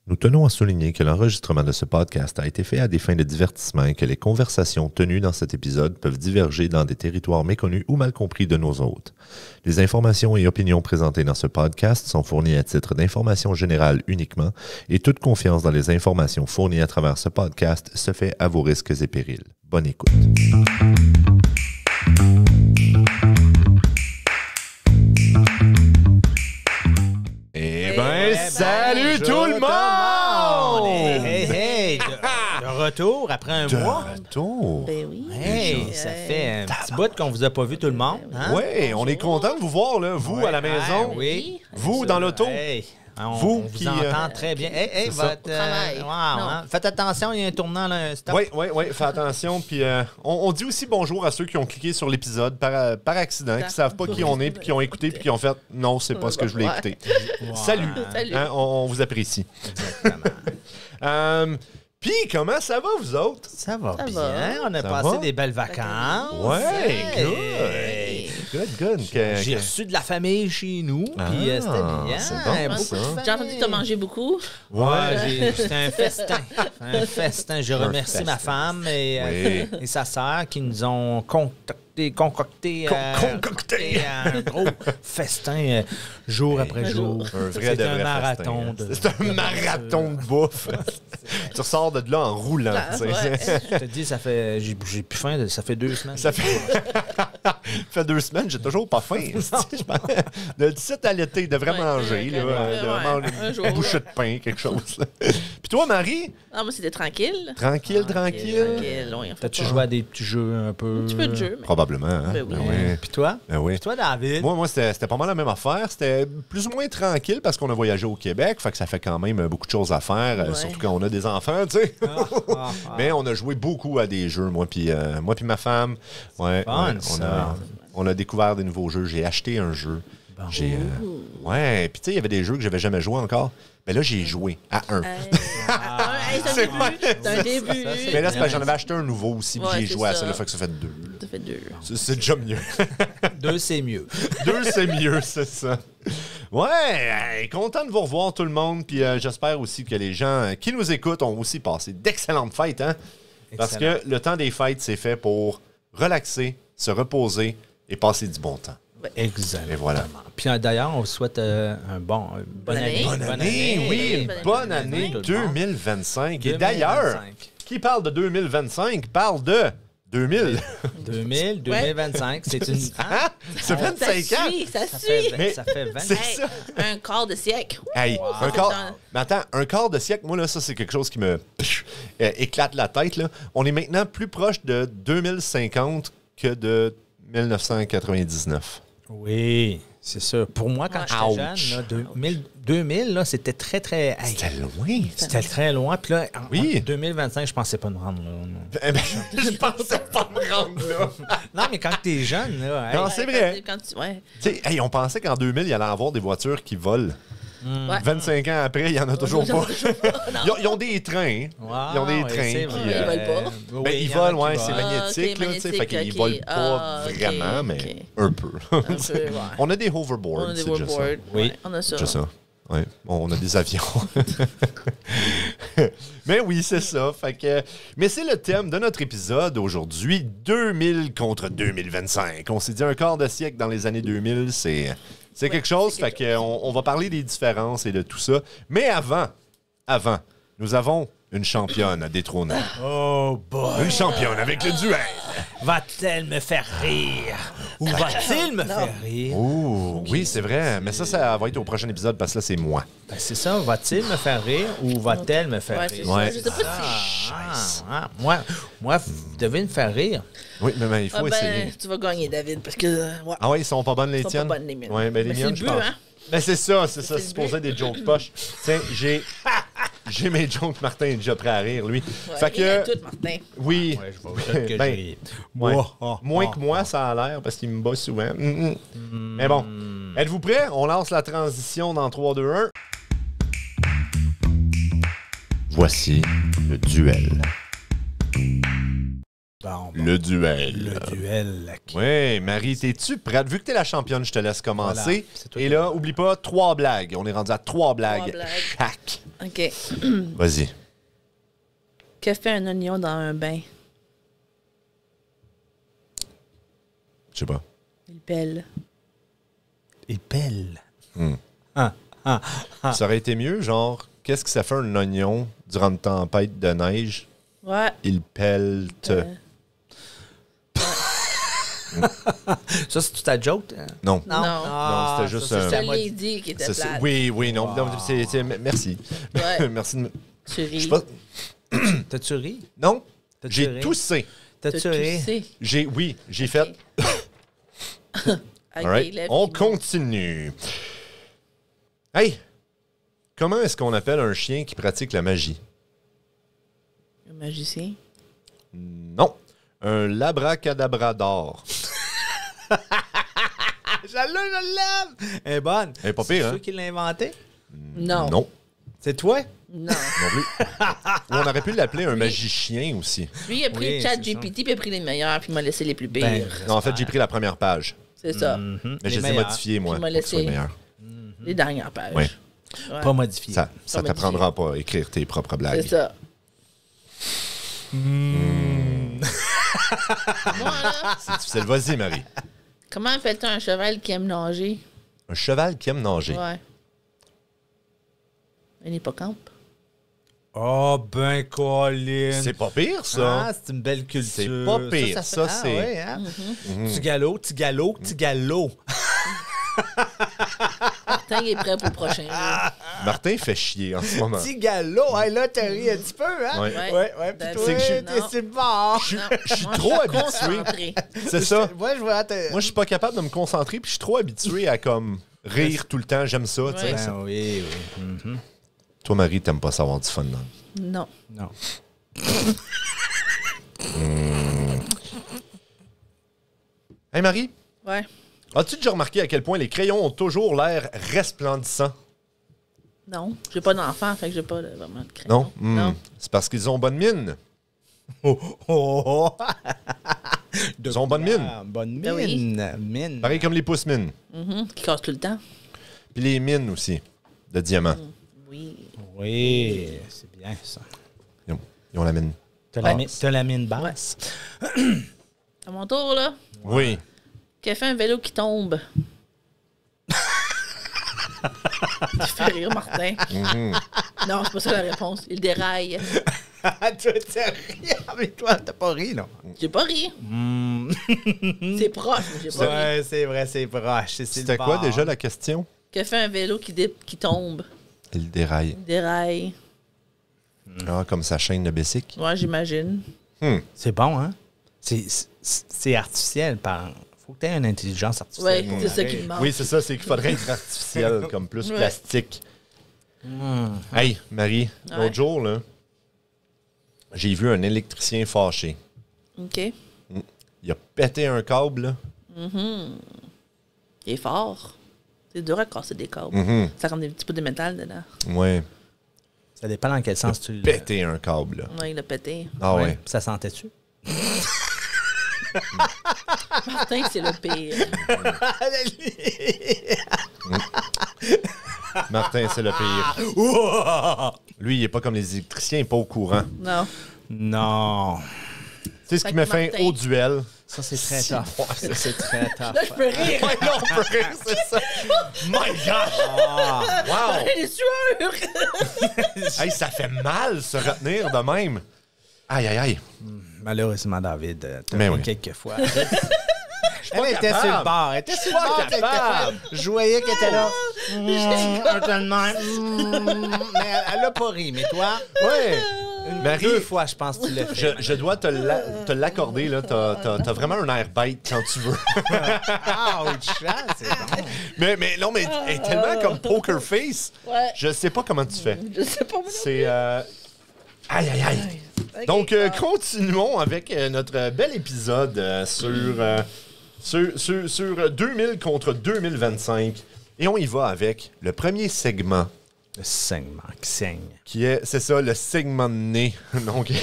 Nous tenons à souligner que l'enregistrement de ce podcast a été fait à des fins de divertissement et que les conversations tenues dans cet épisode peuvent diverger dans des territoires méconnus ou mal compris de nos hôtes. Les informations et opinions présentées dans ce podcast sont fournies à titre d'information générale uniquement et toute confiance dans les informations fournies à travers ce podcast se fait à vos risques et périls. Bonne écoute. Salut tout le monde! Hey, de retour après un mois. De retour? Ben oui. Hey, ça fait un petit bout qu'on vous a pas vu tout le monde. Hein? Oui, on est content de vous voir, là, vous Ouais, à la maison, oui. vous dans l'auto. Hey, on Vous vous qui, entend très bien. Hey, ça. votre... Travail. wow, Non. hein? Faites attention, il y a un tournant, là, un stop. Oui, fais attention. Puis on dit aussi bonjour à ceux qui ont cliqué sur l'épisode par accident, qui savent pas qui on est, puis qui ont écouté, puis qui ont fait non, c'est pas ce que je voulais écouter. Wow. Salut. Salut. Hein, on vous apprécie. Exactement. Puis comment ça va, vous autres? Ça va Ça bien. va. On a Ça passé va? des belles vacances. Ouais, Hey. Good. J'ai reçu de la famille chez nous, puis c'était bien. c'est bon, ça. J'ai entendu que tu as mangé beaucoup. Ouais, c'était un festin. Un festin. Je remercie ma femme et sa sœur qui nous ont concocté un gros festin jour après jour. Un vrai C'est de un vrai marathon. festin. C'est un marathon de bouffe. Tu ressors de là en roulant. Tu sais. Ouais. Je te dis, ça fait... J'ai plus faim, ça fait 2 semaines. Ça fait 2 semaines, j'ai toujours pas faim. Je pense. De 17 à l'été, il devrait manger. Là, de manger un une jour, bouchée de pain, quelque chose. Puis toi, Marie? Ah, moi, c'était tranquille. Tranquille. Tranquille, oui. T'as-tu joué à des petits jeux un peu... Un petit peu de jeu, mais... Probablement. Hein? Ben oui. Puis toi? Ben oui. Puis toi, David? Moi c'était pas mal la même affaire. C'était plus ou moins tranquille parce qu'on a voyagé au Québec. Fait que ça fait quand même beaucoup de choses à faire, Ouais. surtout quand on a des enfants, tu sais. Mais on a joué beaucoup à des jeux, moi puis ma femme. Ouais, Fun, ouais, ça. on a découvert des nouveaux jeux. J'ai acheté un jeu. J'ai ouais, puis tu sais, il y avait des jeux que j'avais jamais joué encore. Mais là, j'ai joué à un. C'est un début. Ça, c'est Mais là, c'est parce que j'en avais acheté un nouveau aussi, puis Ouais, j'ai c'est joué à ça. ça. Là, fait que ça fait 2. Ça fait 2. C'est déjà mieux. 2, c'est mieux. 2, c'est mieux, c'est ça. Ouais, content de vous revoir tout le monde. Puis j'espère aussi que les gens qui nous écoutent ont aussi passé d'excellentes fêtes. Hein? Parce que le temps des fêtes, c'est fait pour relaxer, se reposer et passer du bon temps. Exactement. Et voilà. Puis d'ailleurs, on vous souhaite une bonne année. Bonne année, oui, une bonne année 2025. Et d'ailleurs, qui parle de 2025 parle de 2000. 2025, c'est une... Hein? C'est 25 ans. Ça Ça suit. fait, Mais ça fait 20 c'est ans. ça. Un quart de siècle. Hey, un C'est quart... un- Mais attends, un quart de siècle, moi, là, ça, c'est quelque chose qui me éclate la tête. Là. On est maintenant plus proche de 2050 que de 1999. Oui, c'est ça. Pour moi, quand Ouais. j'étais jeune, là, 2000, là, c'était très, très... hey, C'était loin. c'était très loin. Puis là, Oui. en 2025, je pensais pas me rendre là. Non. Eh ben, je pensais pas me rendre là. Non, mais quand t'es jeune, là... hey, Non, c'est vrai. Ouais. Tu sais, hey, on pensait qu'en 2000, il y allait avoir des voitures qui volent. Ouais. 25 ans après, il n'y en a toujours pas. Ils ont des trains. wow, Ils ont des ouais, trains. c'est Puis, vrai. Ils volent pas. Oui, ben, il ils y en a volent, qui ouais, volent. c'est magnétique. Là, tu sais, fait qu'ils volent pas ok, vraiment, mais ok. un peu. Un peu, ouais. On a des hoverboards. On a des c'est déjà ça. wallboards. Oui. Ouais, on a ça. C'est ça. Ouais. On a des avions. Mais oui, c'est ça. Fait que, mais c'est le thème de notre épisode aujourd'hui, 2000 contre 2025. On s'est dit un quart de siècle dans les années 2000, c'est quelque chose. Fait que on va parler des différences et de tout ça. Mais avant, nous avons une championne à détrôner. Oh boy! Une championne avec le duel. Va-t-elle me faire rire? Ou va-t-il me faire rire? Oh, oui, c'est vrai. Mais ça va être au prochain épisode parce que là, c'est moi. Ben, c'est ça, va-t-il me faire rire ou va-t-elle me faire Ouais, rire? c'est Ouais. ça. Je sais pas si... Moi, vous devez me faire rire. Oui, mais il faut Ah essayer. ben, tu vas gagner, David, parce que... Ouais. Ah oui, ils sont pas bonnes les Ils sont tiennes? pas bonnes, les miennes. Ouais, ben les Mais c'est miennes, le je but, pense. hein? Ben c'est ça, c'est le supposé but. des jokes poches. Tiens, j'ai mes jokes, Martin est déjà prêt à rire, lui. Ouais, Fait il y a que, tout, Martin. oui, Ouais, je vois peut-être que Ben, j'ai... ouais. Oh, Moins oh, que moi, ça a l'air, parce qu'il me bat souvent. Mais bon, êtes-vous prêts? On lance la transition dans 3, 2, 1. Voici le duel. Bon, Le duel. le duel. Oui, Marie, t'es-tu prête? Vu que t'es la championne, je te laisse commencer. Voilà, c'est toi Et qui- là, oublie pas, 3 blagues. On est rendu à 3 blagues. blagues. Chaque. OK. Vas-y. Que fait un oignon dans un bain? Je sais pas. Il pèle. Il pèle. Ça aurait été mieux, genre, qu'est-ce que ça fait un oignon durant une tempête de neige? Ouais. Il pèle. Ça, c'est toute ta joke? Hein? Non. Non. Non, c'était juste ça, un- Je c'est te la l'ai dit qu'il était C'est ça. plate. Oui, non. Wow. Non, merci. Ouais. Merci de me. Tu ris. Je sais pas. T'as-tu ri? Non, T'as-tu j'ai ri? toussé. T'as T'as-tu ri? toussé. J'ai fait. OK, All right. lève On tes mots. continue. Hey, comment est-ce qu'on appelle un chien qui pratique la magie? Un magicien. Non, un labracadabrador. Je l'aime! Elle est bonne. Elle est pas pire, C'est hein? toi qui l'as inventé? Non. Non, C'est toi? Non. non plus. Ou on aurait pu l'appeler un magicien aussi. Lui, il a pris Oui, Chat c'est GPT puis il a pris les meilleurs puis il m'a laissé les plus pires. Ben, Non, en fait, j'ai pris la première page. C'est ça. Mais Les je les ai meilleurs. modifiés, moi, Puis il m'a pour que ce soit laissé- meilleur. Les dernières pages. Ouais. Ouais. Pas modifié. Ça Pas t'apprendra pas à écrire tes propres blagues. C'est ça. Moi, là, C'est difficile. Vas-y, Marie. comment appelle-t-on un cheval qui aime nager? Un cheval qui aime nager. Ouais. Un hippocampe. Oh, ben, Colin. C'est pas pire, ça. Ah, c'est une belle culture. C'est pas pire. Ça, fait- c'est- ouais, hein? Mm-hmm. Petit galop, petit galop, petit galop. Martin il est prêt pour le prochain. là. Martin fait chier en ce moment. Petit galop. Hey, là, t'as ri un petit peu, hein? Ouais. Ouais. Puis David, toi, C'est que je- t'es non. sur le bord. Je suis Moi, trop habitué. concentré. C'est ça. Moi, je vois... Moi, je suis pas capable de me concentrer, puis je suis trop habitué à comme rire tout le temps. J'aime ça, tu sais. Ouais. Ben oui. Mhm. Toi, Marie, t'aimes pas savoir du fun, non? Non. Non. Hey, Marie, Ouais. as-tu déjà remarqué à quel point les crayons ont toujours l'air resplendissants? Non. J'ai pas d'enfant, fait que j'ai pas vraiment de crayon. Non? Non. C'est parce qu'ils ont bonne mine. Oh, oh, oh. Ils ont bonne mine. Ah, bonne Ben oui. mine. Mine. Pareil comme les pouces mines. Qui casse tout le temps. Puis les mines aussi, de diamants. Oui. Oui, c'est bien ça. Ils ont la mine. T'as basse. la mine basse. À mon tour, là. Oui. Qui a fait un vélo qui tombe? Tu fais rire, Martin. Non, c'est pas ça la réponse. Il déraille. Toi, t'as ri. Mais toi, t'as pas ri, non? J'ai pas ri. C'est proche, mais j'ai pas ri. Ouais, c'est vrai, c'est proche. C'est C'était le quoi bord. déjà la question? Qui a fait un vélo qui tombe? Il déraille. Il déraille. Ah, comme sa chaîne de Bessic. Ouais, j'imagine. C'est bon, hein? C'est artificiel. Faut que tu aies une intelligence artificielle. Ouais, c'est ça qui me manque. Oui, c'est ça, c'est qu'il faudrait être artificiel, comme plus Ouais. plastique. Hey, Marie, Ouais. l'autre jour, là, j'ai vu un électricien fâché. OK. Il a pété un câble, là. Il est fort. C'est dur à casser des câbles. Ça a comme des petits peu de métal dedans. Ouais. Ça dépend dans quel sens tu le... Pété un câble, là. Ouais, il a pété. Ah ouais. Ça sentait-tu? Martin, c'est le pire. Martin, c'est le pire. Lui, il est pas comme les électriciens, il est pas au courant. Non. Non. Tu sais ce Fait qui que met fin Martin- au duel? Ça, c'est très tough. Ça, c'est très tough. Là, je peux rire. Ouais, non, on peut rire, c'est ça. My gosh! Wow! Il est sûr. Hey, ça fait mal se retenir de même. Aïe, aïe, aïe. Malheureusement, David, t'as Mais ri oui. quelques fois. Elle était capable. sur le bord. Elle était sur le pas bord capable. quelquefois. Je voyais qu'elle était là. Mais elle a pas ri. Mais toi, Ouais. Marie, deux fois, je pense que tu l'as fait. je dois te l'accorder, là. T'as vraiment un air bête quand tu veux. Ah, oui, c'est bon. mais non, mais elle est tellement comme poker face. Ouais. Je sais pas comment tu fais. Je sais pas. C'est. Aïe, aïe, aïe. Ok. Donc, continuons avec notre bel épisode sur 2000 contre 2025. Et on y va avec le premier segment Le saignement qui saigne. C'est ça, le segment de nez. Donc,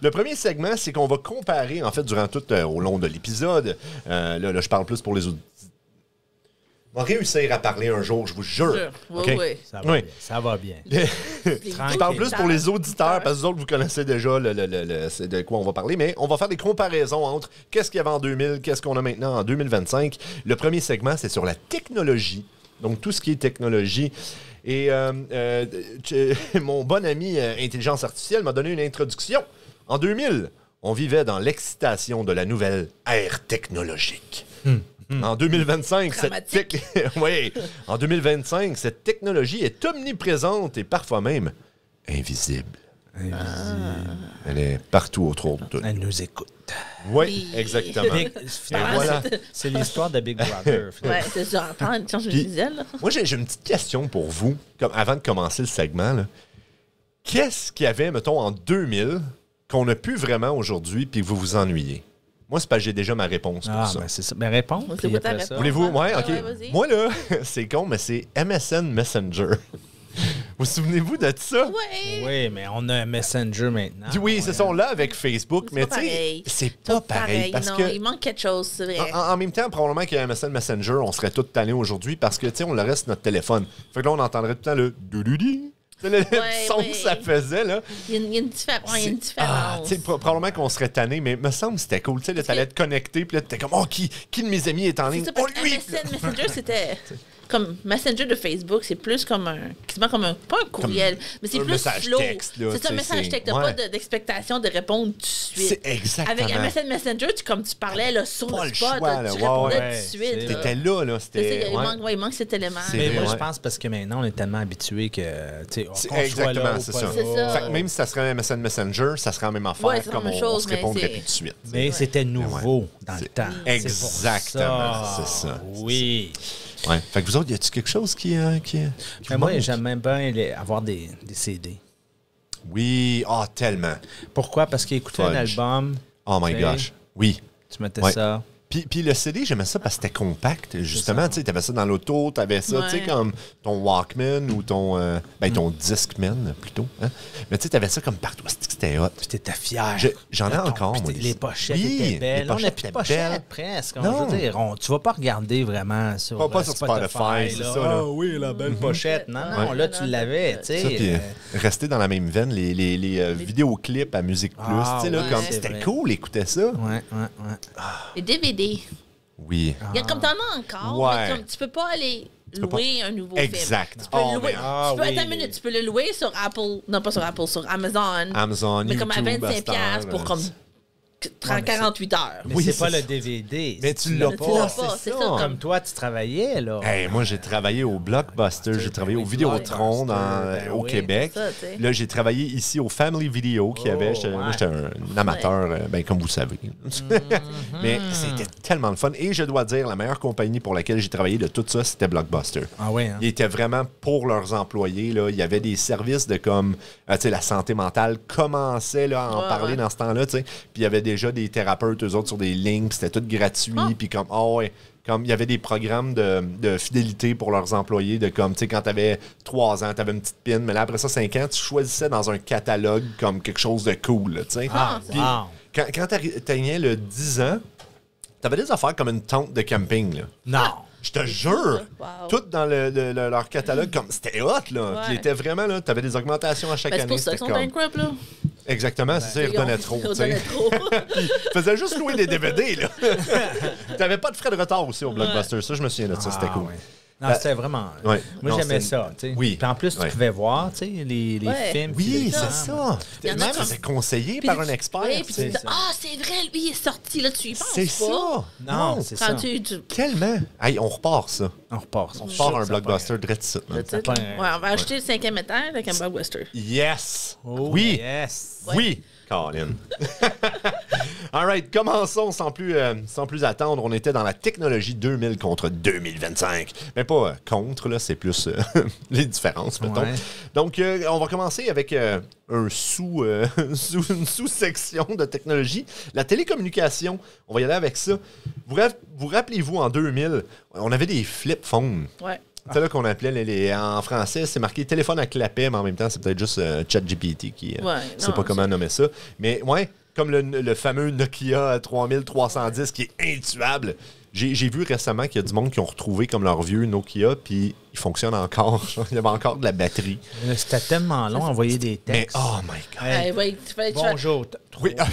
le premier segment, c'est qu'on va comparer, en fait, durant tout au long de l'épisode. Là, je parle plus pour les auditeurs. On va réussir à parler un jour, je vous jure. Oui, Okay? oui. Ça va bien. Je parle plus pour les auditeurs, parce que vous autres, vous connaissez déjà c'est de quoi on va parler, mais on va faire des comparaisons entre qu'est-ce qu'il y avait en 2000, qu'est-ce qu'on a maintenant en 2025. Le premier segment, c'est sur la technologie. Donc, tout ce qui est technologie. Et mon bon ami Intelligence Artificielle m'a donné une introduction. En 2000, on vivait dans l'excitation de la nouvelle ère technologique. En 2025, en 2025, cette technologie est omniprésente et parfois même invisible. Elle est partout autour de nous. Elle nous écoute. Oui, exactement. Voilà. C'est l'histoire de Big Brother. Oui, c'est ça. Moi, j'ai une petite question pour vous, avant de commencer le segment. Là. Qu'est-ce qu'il y avait, mettons, en 2000 qu'on n'a plus vraiment aujourd'hui puis que vous vous ennuyez? Moi, c'est parce que j'ai déjà ma réponse pour ça. Ben c'est ça. Ben réponds. C'est quoi ta réponse? Voulez-vous? Ouais, OK. Ouais, Moi, là, c'est con, mais c'est MSN Messenger. Vous souvenez-vous de ça? Oui. Oui, mais on a un Messenger maintenant. Oui, c'est ça, on l'a avec Facebook, mais tu sais, c'est pas pareil. Parce non, que, il manque quelque chose, c'est vrai. en même temps, probablement qu'il y a un MSN Messenger, on serait tous tannés aujourd'hui parce que, tu sais, on le reste sur notre téléphone. Fait que là, on entendrait tout le temps le doudoudi. Le son que ça faisait, là. Il y a une différence. Tu sais, probablement qu'on serait tanné, mais me semble que c'était cool. Tu sais, là, t'allais te connecter, puis là, t'étais comme, oh, qui de mes amis est en ligne? C'est ça, parce que MSN Messenger, c'était comme Messenger de Facebook, c'est plus comme quasiment comme pas un courriel, mais c'est plus slow. C'est ça, un message texte. T'as pas d'expectation de répondre tout de suite. C'est exactement. Avec MSN Messenger, comme tu parlais là, sur pas le spot, choix, là. tu répondais tout de suite. T'étais là. C'était... Il manque cet élément. Mais moi, je pense parce que maintenant, on est tellement habitués que, tu sais, exactement, c'est ça. C'est ça. Fait que même si ça serait un MSN Messenger, ça serait la même affaire, comme on se répondrait plus de suite. Mais c'était nouveau dans le temps. Exactement, c'est ça. Oui. Ouais. Fait que vous autres, y a-t-il quelque chose qui mais moi, j'aime même bien avoir des CD. Oui, tellement. Pourquoi? Parce qu'écouter un album... Oh my gosh, oui. Tu mettais ça... Puis le CD, j'aimais ça parce que c'était compact. Justement, tu sais, t'avais ça dans l'auto, t'avais ça, tu sais, comme ton Walkman ou ton Discman, plutôt. Hein? Mais tu sais, t'avais ça comme partout. C'était hot. Puis t'étais fier. J'en ai encore, moi. Les pochettes étaient belles. On n'a plus de pochettes, presque. Je veux dire, tu vas pas regarder vraiment sur pas sur Spotify, c'est ça. Là. Oui, la belle pochette. Non, là, tu l'avais, tu sais. Puis rester dans la même veine, les vidéoclips à Musique Plus, tu sais, là, comme c'était cool, écouter ça. Ouais. Les DVD. Oui. Comme t'en as encore, mais comme tu peux pas aller louer un nouveau film. Exact. Tu peux louer. Tu peux le louer sur Apple. Non, pas sur Apple, sur Amazon. Mais comme à 25$ pour comme 48 heures. Mais c'est pas le DVD. Mais tu l'as pas. C'est ça. Comme toi, tu travaillais, là. Moi, j'ai travaillé au Blockbuster, j'ai travaillé au Vidéotron au Québec. Ça, là, j'ai travaillé ici au Family Video qu'il y avait. Moi, j'étais un amateur, comme vous savez. Mais c'était tellement le fun. Et je dois dire, la meilleure compagnie pour laquelle j'ai travaillé de tout ça, c'était Blockbuster. Ah oui, hein? Ils étaient vraiment pour leurs employés. Là. Il y avait des services de comme, tu sais, la santé mentale commençait là, à en parler dans ce temps-là, tu sais. Puis il y avait déjà des thérapeutes, eux autres, sur des lignes, puis c'était tout gratuit, puis comme, comme il y avait des programmes de fidélité pour leurs employés, de comme, tu sais, quand t'avais 3 ans, t'avais une petite pin, mais là, après ça, 5 ans, tu choisissais dans un catalogue comme quelque chose de cool, tu sais. Puis quand t'atteignais le 10 ans, t'avais des affaires comme une tente de camping, là. Non! Je te jure! Wow. Tout dans leur catalogue, comme c'était hot, là. Puis était vraiment, là, t'avais des augmentations à chaque année. C'est pour ça qu'ils sont bankrupt, là. Exactement, c'est ça, ils redonnaient trop. Ils faisaient juste louer des DVD, là. T'avais pas de frais de retard aussi au Blockbuster. Ça, je me souviens de ça, c'était cool. Ouais. Non, c'était vraiment... Moi, j'aimais ça, tu sais. Oui. Puis en plus, tu pouvais voir, tu sais, les films. Oui, c'est ça. Même, tu étais conseillé par un expert. Oui, puis tu dis, c'est vrai, lui, il est sorti, là, tu y penses pas. C'est ça. Non, c'est ça. Tellement. Hey, on repart ça. On repart un Blockbuster direct ici. On va acheter le 5e étage avec un Blockbuster. Yes. Oui. Yes. Oui. Colin. All right, commençons sans plus attendre. On était dans la technologie 2000 contre 2025. Mais pas contre, là, c'est plus les différences, mettons. Ouais. Donc, on va commencer avec une sous-section de technologie. La télécommunication, on va y aller avec ça. Vous rappelez-vous, en 2000, on avait des flip phones. Ouais. C'est là qu'on appelait en français, c'est marqué téléphone à clapet, mais en même temps, c'est peut-être juste ChatGPT qui ne sait pas comment nommer ça. Mais ouais, comme le fameux Nokia 3310 qui est intuable. J'ai vu récemment qu'il y a du monde qui ont retrouvé comme leur vieux Nokia, puis il fonctionne encore. Il y avait encore de la batterie. C'était tellement long à envoyer des textes. Mais, oh my God. Hey, bonjour. Oui. 3,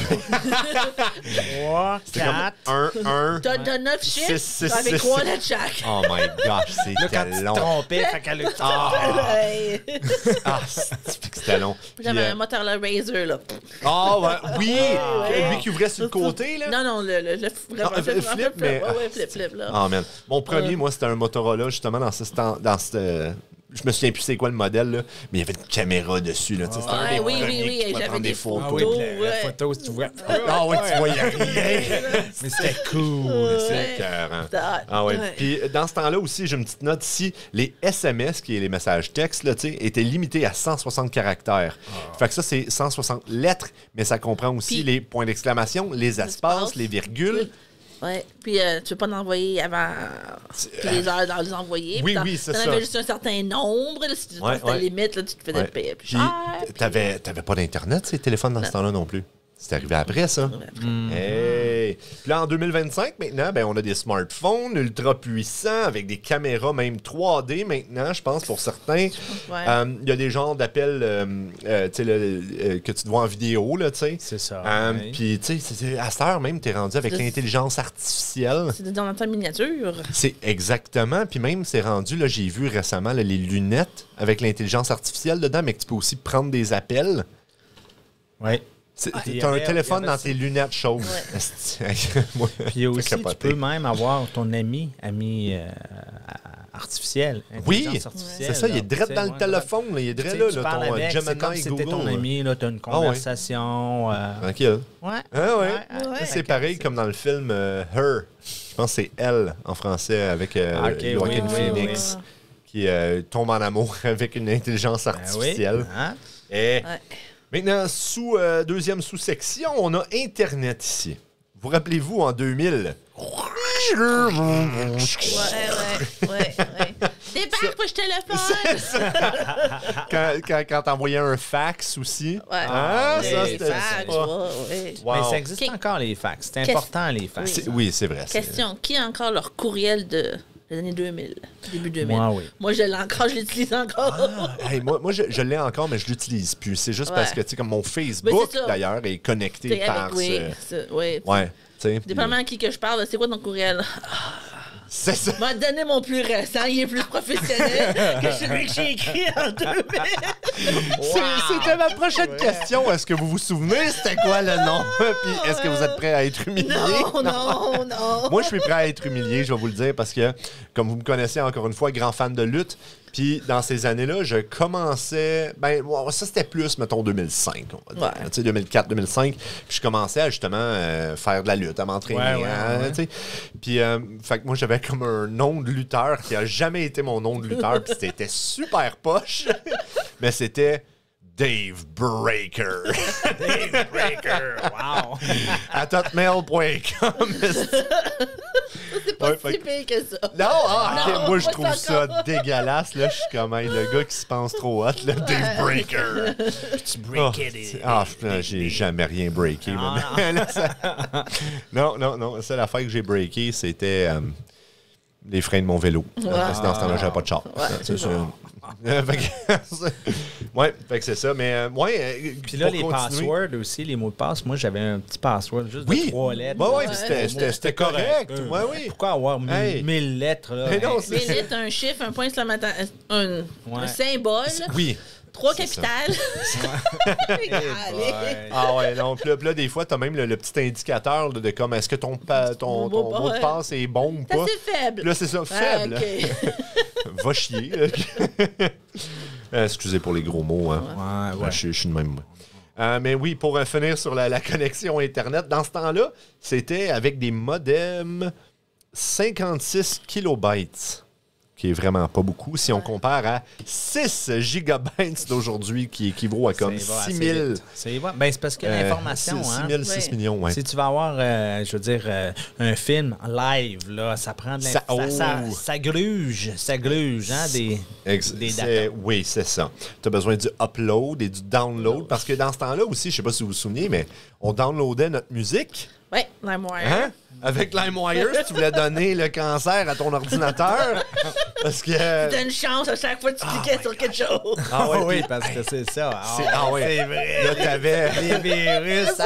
4. 1. T'as 9 chiffres, 6, avec 3 lettres chaque. Oh my gosh, c'était long. Trompé, fait qu'elle c'était long. J'avais un moteur là, Razer, là. Ah, oui! Lui qui ouvrait sur le côté, là. Non, le flip, mais... flip, là. Ah, man. Mon premier, moi, c'était un Motorola, justement, dans cette... Je me souviens plus c'est quoi le modèle, là, mais il y avait une caméra dessus. Là, oui, j'avais des photos. Ah oui, la photo, tu vois. Ah oui, tu voyais rien. Mais c'était cool. C'est écœurant. Ah ouais. Puis dans ce temps-là aussi, j'ai une petite note ici, les SMS, qui est les messages textes, là, étaient limités à 160 caractères. Fait que ça, c'est 160 lettres, mais ça comprend aussi les points d'exclamation, les espaces, les virgules. Ouais, puis tu peux pas en envoyer avant les heures dans les envoyer. Oui, c'est ça. Tu en avais juste un certain nombre. Là, si tu passes ta limite, là, tu te faisais payer plus cher. T'avais pas d'Internet, ces téléphones, dans ce temps-là non plus. C'est arrivé après, ça. Hey. Puis là, en 2025, maintenant, on a des smartphones ultra puissants avec des caméras même 3D maintenant, je pense, pour certains. Il y a des genres d'appels que tu te vois en vidéo, là, tu sais. C'est ça. Puis, tu sais, à cette heure même, tu es rendu avec l'intelligence artificielle. C'est dans ta miniature. C'est exactement. Puis même, c'est rendu, là, j'ai vu récemment là, les lunettes avec l'intelligence artificielle dedans, mais que tu peux aussi prendre des appels. Oui. T'as un téléphone dans tes lunettes chaudes. Puis aussi, tu peux même avoir ton ami artificiel. Oui, c'est ça. Il est direct dans le téléphone. Il est direct là, ton Gemini, c'est comme si c'était Google. ton ami, tu as une conversation. Tranquille. Ouais. C'est pareil comme dans le film Her. Je pense que c'est Elle en français avec Joaquin Phoenix qui tombe en amour avec une intelligence artificielle. Et maintenant, deuxième sous-section, on a Internet ici. Vous rappelez-vous, en 2000? Ouais. Débarque, push téléphone! Quand t'envoyais un fax aussi. Ça, c'était Mais ça existe encore, les fax. C'est important, les fax. Oui, c'est vrai. Question, qui a encore leur courriel des années 2000, début 2000? Moi, oui. Moi, je l'ai encore, je l'utilise encore. Moi, je l'ai encore, mais je l'utilise plus. C'est juste parce que, tu sais, comme mon Facebook, d'ailleurs, est connecté par dépendamment à qui que je parle, c'est quoi ton courriel? C'est ça. M'a donné mon plus récent, il est plus professionnel que celui que j'ai écrit en 2000. C'était ma prochaine question. Est-ce que vous vous souvenez c'était quoi le nom? Puis est-ce que vous êtes prêt à être humilié? Non. Moi, je suis prêt à être humilié, je vais vous le dire, parce que, comme vous me connaissez encore une fois, grand fan de lutte, puis dans ces années-là, je commençais... ça, c'était plus, mettons, 2005, on va dire. Tu sais, 2004, 2005. Puis je commençais à, justement, faire de la lutte, à m'entraîner. Tu sais. Puis, fait que moi, j'avais comme un nom de lutteur qui a jamais été mon nom de lutteur. Puis c'était super poche. Mais c'était... Dave Breaker. Dave Breaker, wow. À hotmail.com. C'est pas si pire que ça. Non, moi je trouve ça dégueulasse. Là, je suis comme le gars qui se pense trop hot, là, Dave Breaker. Tu break it. J'ai jamais rien breaké. Non, la fois que j'ai breaké, c'était les freins de mon vélo. Parce que dans ce temps-là, j'avais pas de char. C'est ça. Fait que c'est ça. Mais puis là, les passwords aussi, les mots de passe, moi j'avais un petit password juste de 3 lettres. C'était correct. Pourquoi avoir 1000 lettres? Là? 1000 lettres, un chiffre, un point exclamatoire, un symbole. Oui. 3 capitales. Non. Puis là, des fois, tu as même le petit indicateur de comme est-ce que ton mot de passe est bon ou pas. C'est faible. Là, c'est ça, faible. Va chier. Excusez pour les gros mots. Hein. Je suis de même. Mais oui, pour finir sur la connexion Internet, dans ce temps-là, c'était avec des modems 56 kilobytes. qui est vraiment pas beaucoup. Si on compare à 6 gigabytes d'aujourd'hui, qui équivaut à comme 6 000. C'est parce que l'information... 6 000, 6 millions, oui. Si tu vas avoir, je veux dire, un film live, là, ça prend de l'information. Ça gruge, des datas. Oui, c'est ça. Tu as besoin du upload et du download, parce que dans ce temps-là aussi, je sais pas si vous vous souvenez, mais on downloadait notre musique. Oui, LimeWire. Hein? Avec LimeWire, si tu voulais donner le cancer à ton ordinateur. Parce que. C'était une chance à chaque fois que tu cliquais sur quelque chose. Ah oui, parce que c'est ça. C'est vrai. Là, t'avais. Les virus,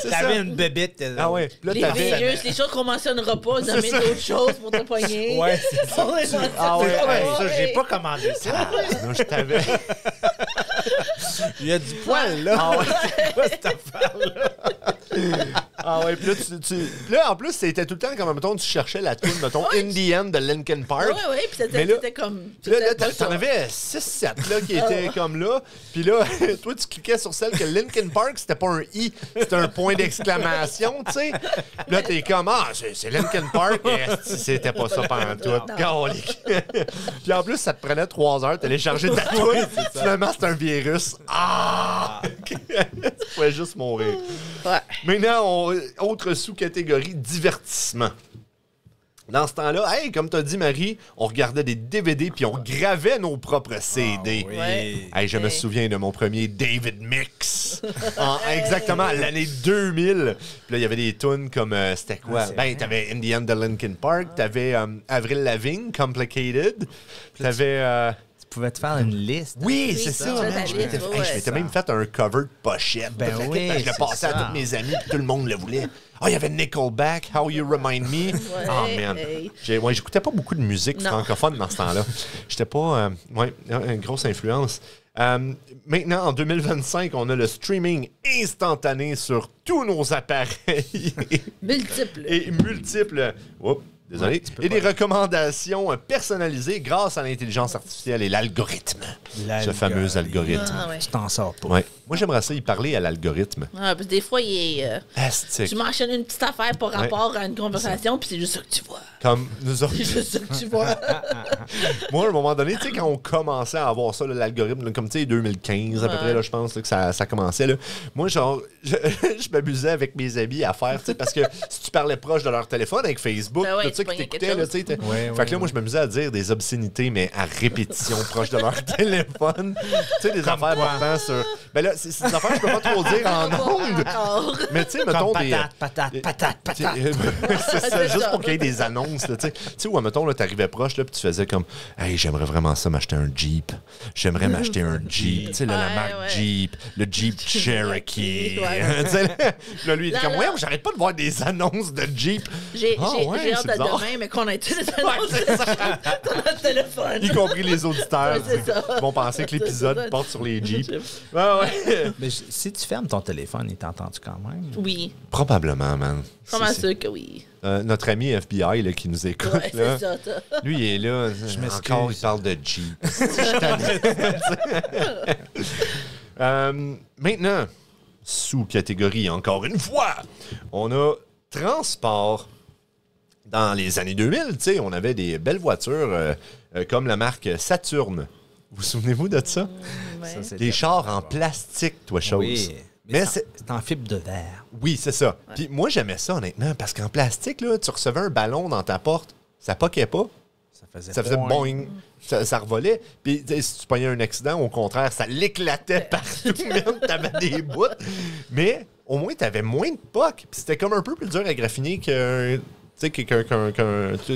t'avais une bébite. Ah oui. Là, les virus, les choses qu'on mentionnera pas, nommer d'autres choses pour te poigner. Ouais, c'est ça. Ça, j'ai pas commandé ça. Non, je t'avais. Il y a du poil, là. Ah ouais, c'est quoi cette affaire-là? Ah ouais, puis là, en plus, c'était tout le temps comme, mettons, tu cherchais la tune, mettons, In the End de Linkin Park. Oui, puis c'était comme... Là, t'en avais 6-7 là, qui étaient comme là. Puis là, toi, tu cliquais sur celle que Linkin Park, c'était pas un I, c'était un point d'exclamation, tu sais. Là, t'es comme, c'est Linkin Park, et c'était pas ça pendant tout. Puis en plus, ça te prenait 3 heures de télécharger ta tune. Finalement, c'est un virus. Tu pouvais juste mourir. Ouais. Maintenant, autre sous-catégorie, divertissement. Dans ce temps-là, comme tu as dit, Marie, on regardait des DVD puis on gravait nos propres CD. Je me souviens de mon premier David Mix. Exactement, l'année 2000. Puis là, il y avait des tunes comme, c'était quoi? T'avais In the End de Linkin Park, t'avais Avril Lavigne, Complicated, t'avais... Tu pouvais te faire une liste. Oui, c'est ça. Je m'étais même fait un cover de pochette. Je l'ai passé à tous mes amis puis tout le monde le voulait. Il y avait Nickelback, How You Remind Me. Man. J'écoutais pas beaucoup de musique francophone dans ce temps-là. J'étais pas... une grosse influence. Maintenant, en 2025, on a le streaming instantané sur tous nos appareils. Multiples. Oups. Désolé. Et des recommandations personnalisées grâce à l'intelligence artificielle et l'algorithme. Ce fameux algorithme. Tu t'en sors pas. Ouais. Moi, j'aimerais ça y parler à l'algorithme. Parce que des fois, il est... tu mentionnes une petite affaire par rapport à une conversation, puis c'est juste ça que tu vois. Comme nous autres. C'est juste ça que tu vois. Moi, à un moment donné, tu sais, quand on commençait à avoir ça, l'algorithme, comme tu sais, 2015 à peu près, là, je pense là, que ça commençait. Là. Moi, genre, je m'amusais avec mes amis à faire, tu sais, parce que si tu parlais proche de leur téléphone avec Facebook, tout ça qui t'écoutait, là, tu sais. Fait que là, moi, je m'amusais à dire des obscénités, mais à répétition proche de leur téléphone. Tu sais, des affaires portant sur. Ben là, c'est des affaires que je peux pas trop dire en ondes. Mais tu sais, mettons des. Patate. C'est ça, juste pour qu'il y ait des annonces, tu sais, où, mettons, là, t'arrivais proche, là, puis tu faisais comme, hey, j'aimerais vraiment ça m'acheter un Jeep. J'aimerais m'acheter un Jeep. Tu sais, la marque Jeep, le Jeep Cherokee. Là, lui, il était comme, j'arrête pas de voir des annonces de Jeep. J'ai hâte de demain, mais qu'on ait tous les annonces dans notre téléphone. Y compris les auditeurs qui vont penser que l'épisode porte sur les Jeeps. Mais si tu fermes ton téléphone, il t'entend-tu quand même? Oui. Probablement, man. Comment sûr que oui. Notre ami FBI là, qui nous écoute, là, ça, lui, il est là. Encore, il parle de Jeep. Maintenant, sous-catégorie, encore une fois, on a transport. Dans les années 2000, tu sais, on avait des belles voitures comme la marque Saturn. Vous souvenez-vous de ça? Des chars en plastique, toi, chose. Oui, mais c'est en fibre de verre. Oui, c'est ça. Ouais. Puis moi, j'aimais ça, honnêtement, parce qu'en plastique, là, tu recevais un ballon dans ta porte, ça poquait pas. Ça faisait boing. Ça revolait. Puis si tu pognais un accident, au contraire, ça l'éclatait partout, même. T'avais des bouts. Mais au moins, t'avais moins de pocs. Puis c'était comme un peu plus dur à graffiner qu'un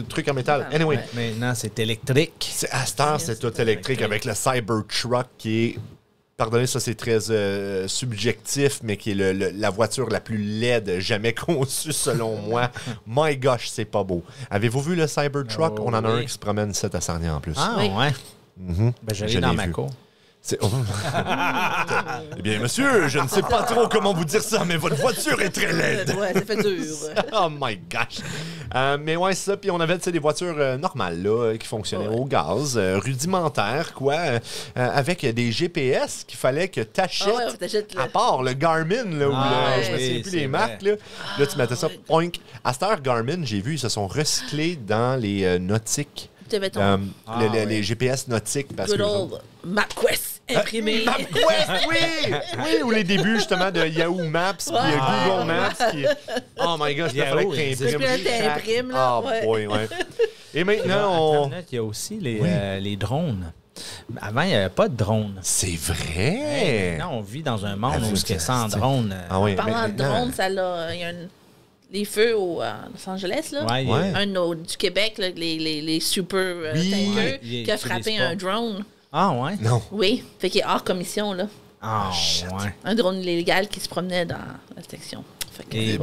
truc en métal. Anyway. Maintenant, c'est électrique. À cette heure, c'est tout électrique avec le Cybertruck qui est... Pardonnez, ça c'est très subjectif, mais qui est la voiture la plus laide jamais conçue selon moi. My gosh, c'est pas beau. Avez-vous vu le Cybertruck? On en a un qui se promène ici à Sarnia en plus. Ah ouais? Ben, j'allais dans ma cour. Eh bien, monsieur, je ne sais pas trop comment vous dire ça, mais votre voiture est très laide. Ouais, ça fait dur. Oh my gosh. Mais ouais, c'est ça. Puis on avait des voitures normales là, qui fonctionnaient au gaz, rudimentaires, quoi, avec des GPS qu'il fallait que tu achètes. À part le Garmin, là, où je me souviens plus les marques. Là, tu mettais ça, poink. À cette heure, Garmin, j'ai vu, ils se sont recyclés dans les nautiques. Tu avais ton... les GPS nautiques. Parce Good old MapQuest imprimé. MapQuest, oui! Oui, ou les débuts, justement, de Yahoo Maps puis Google Maps. Qui... Oh my God, il fallait que t'imprimes. Ah, boy, ouais. Et maintenant, Internet, il y a aussi les drones. Avant, il n'y avait pas de drones. C'est vrai! Maintenant, on vit dans un monde où c'est sans drone. Parlant de drones, il y a les feux à Los Angeles, là. Un du Québec, là, les super tankers, qui a frappé un drone. Ah, ouais? Non. Oui, fait qu'il est hors commission, là. Ah, ouais. Un drone illégal qui se promenait dans la section. Tu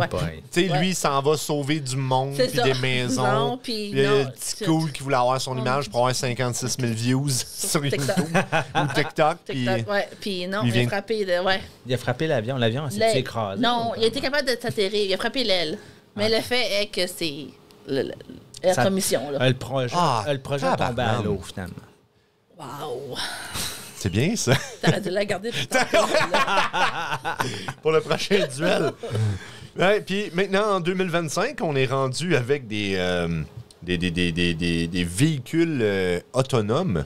sais, lui, il s'en va sauver du monde, puis des maisons. Puis il y a le petit cool qui voulait avoir son image pour avoir 56 000 views sur YouTube ou TikTok. Puis non, il a frappé. Il a frappé l'avion. L'avion s'est écrasé. Non, il a été capable de s'atterrir. Il a frappé l'aile. Mais le fait est que c'est la commission. Là. Le projet est tombé à l'eau, finalement. Wow! C'est bien, ça. T'aurais dû la garder pour le prochain duel. Ouais, puis maintenant, en 2025, on est rendu avec des véhicules autonomes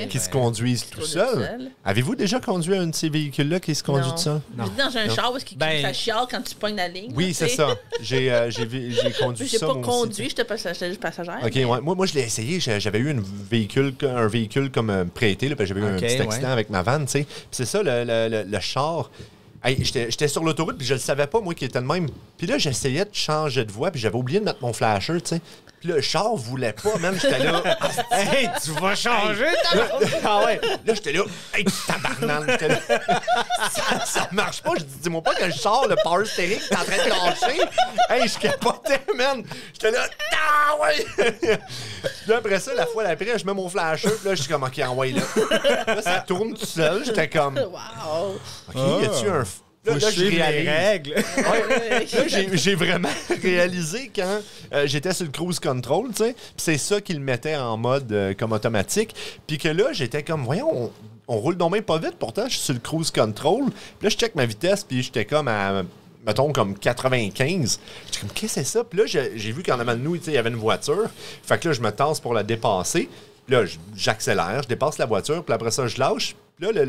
qui se conduisent tout seuls. Avez-vous déjà conduit un de ces véhicules-là qui se conduit tout seul? Non. Dans un char, parce que ça chiale quand tu pognes la ligne. Oui, c'est ça. J'ai conduit ça. J'ai pas conduit, j'étais juste passagère. OK, ouais. Moi, je l'ai essayé. J'avais eu un véhicule comme prêté. J'avais eu un petit accident avec ma vanne. Puis c'est ça, le char. Hey, j'étais sur l'autoroute, puis je le savais pas, moi, qui était de même. Puis là, j'essayais de changer de voie, puis j'avais oublié de mettre mon flasher, tu sais. Puis le char voulait pas, même. J'étais là. Hey, tu vas changer? Ah ouais. Là, j'étais là. Hey, tabarnak. Ça marche pas. Je dis, dis-moi pas que le char, le power steering, est en train de lâcher. Hey, je capotais, man. J'étais là. Ah ouais. Puis après ça, la fois d'après, je mets mon flasher, puis là, je suis comme, OK, envoie là. Là, ça tourne tout seul. J'étais comme. Wow. OK, y a-tu un. Là, je réalise. Règles. Là, j'ai vraiment réalisé quand j'étais sur le cruise control, tu sais. Puis c'est ça qu'il mettait en mode comme automatique. Puis que là, j'étais comme, voyons, on roule donc même pas vite. Pourtant, je suis sur le cruise control. Puis là, je check ma vitesse, puis j'étais comme à, mettons, comme 95. J'étais comme, qu'est-ce que c'est ça? Puis là, j'ai vu qu'en avant de nous, il y avait une voiture. Fait que là, je me tasse pour la dépasser. Puis là, j'accélère, je dépasse la voiture. Puis après ça, je lâche. Puis là,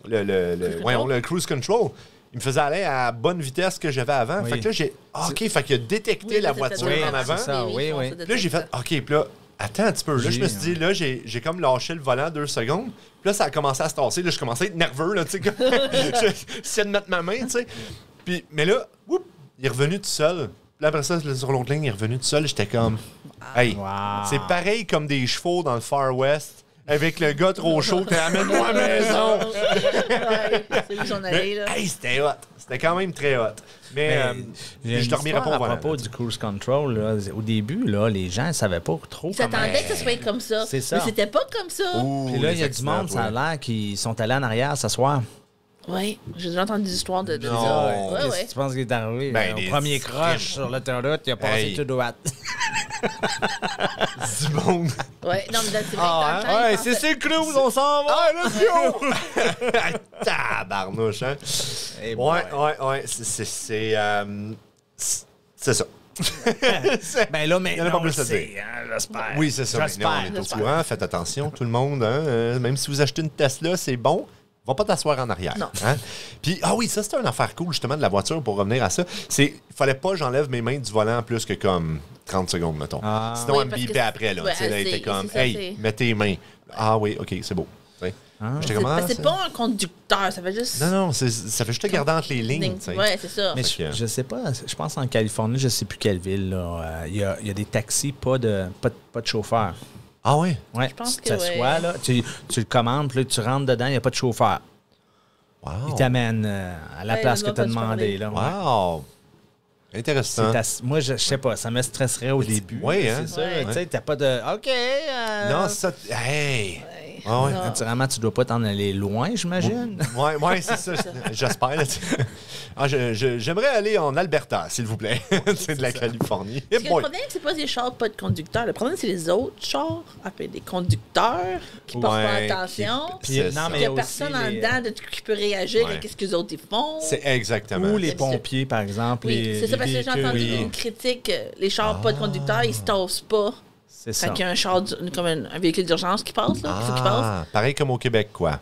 le cruise control, il me faisait aller à la bonne vitesse que j'avais avant. Fait que là, j'ai... OK, fait qu'il a détecté la voiture en avant. Oui. Puis là, j'ai fait... OK, puis là, attends un petit peu. Là, je me suis dit, là, j'ai comme lâché le volant 2 secondes. Puis là, ça a commencé à se tasser. Là, je commençais à être nerveux, là, tu sais. J'essayais de mettre ma main, tu sais. Puis, mais là, il est revenu tout seul. Puis là, après ça, sur l'autre ligne, il est revenu tout seul. J'étais comme... Hey, c'est pareil comme des chevaux dans le Far West. Avec le gars trop chaud qui amène-moi à la maison. C'est lui son allée, là. Hey, c'était hot. C'était quand même très hot. Mais je dormirais pas au volant. À propos du cruise control, là, au début, là, les gens ne savaient pas trop Ils s'attendaient que ça soit comme ça. C'est ça. Mais c'était pas comme ça. Puis là, il y a du monde, ça a l'air, qui sont allés en arrière s'asseoir. Oui, j'ai déjà entendu des histoires de ça. Qu'est-ce que tu penses qu'il est arrivé? Au premier crush sur l'autoroute, il a passé tout droit. Du monde. Oui, non, mais c'est vrai. C'est le cruise, on s'en va. Ah, let's go! Tabarnouche, hein? Ouais. C'est ça. Ben là, mais il y en a pas plus à dire. J'espère. Oui, c'est ça. Maintenant, on est au courant. Faites attention, tout le monde. Hein? Même si vous achetez une Tesla, c'est bon. Va pas t'asseoir en arrière. Non. Hein? Puis, ça, c'était une affaire cool, justement, de la voiture, pour revenir à ça. Il fallait pas que j'enlève mes mains du volant plus que comme 30 secondes, mettons. Sinon, elle me bipait après, là. Elle était comme, hey, mets tes mains. Ah oui, OK, c'est beau. C'est pas un conducteur, ça fait juste... Non, ça fait juste te garder entre les lignes. Oui, c'est ça. Mais je sais pas, je pense en Californie, je sais plus quelle ville, là, il y a des taxis, pas de chauffeur. Ah oui? Oui, je pense tu t'assois, là, tu le commandes, puis là, tu rentres dedans, il n'y a pas de chauffeur. Wow. Il t'amène à la place que tu as demandé. Là, wow! Intéressant. Moi, je sais pas, ça me stresserait au début. Oui, hein? C'est ça, tu sais, t'as pas de... OK. Non, ça... Hey! Ah ouais. Naturellement, tu dois pas t'en aller loin, j'imagine. Oui, c'est ça. J'espère. J'aimerais aller en Alberta, s'il vous plaît. C'est de la Californie. Le problème, c'est pas des chars pas de conducteurs. Le problème, c'est les autres chars, appelés des conducteurs, qui portent pas attention. Il n'y a personne en dedans qui peut réagir à ce que les autres ils font. C'est exactement. Ou les pompiers, par exemple. Oui, c'est ça, parce que j'ai entendu une critique. Les chars pas de conducteurs, ils se tassent pas. C'est ça. Quand il y a un char, comme un véhicule d'urgence qui passe, là, qui passe. Pareil comme au Québec, quoi.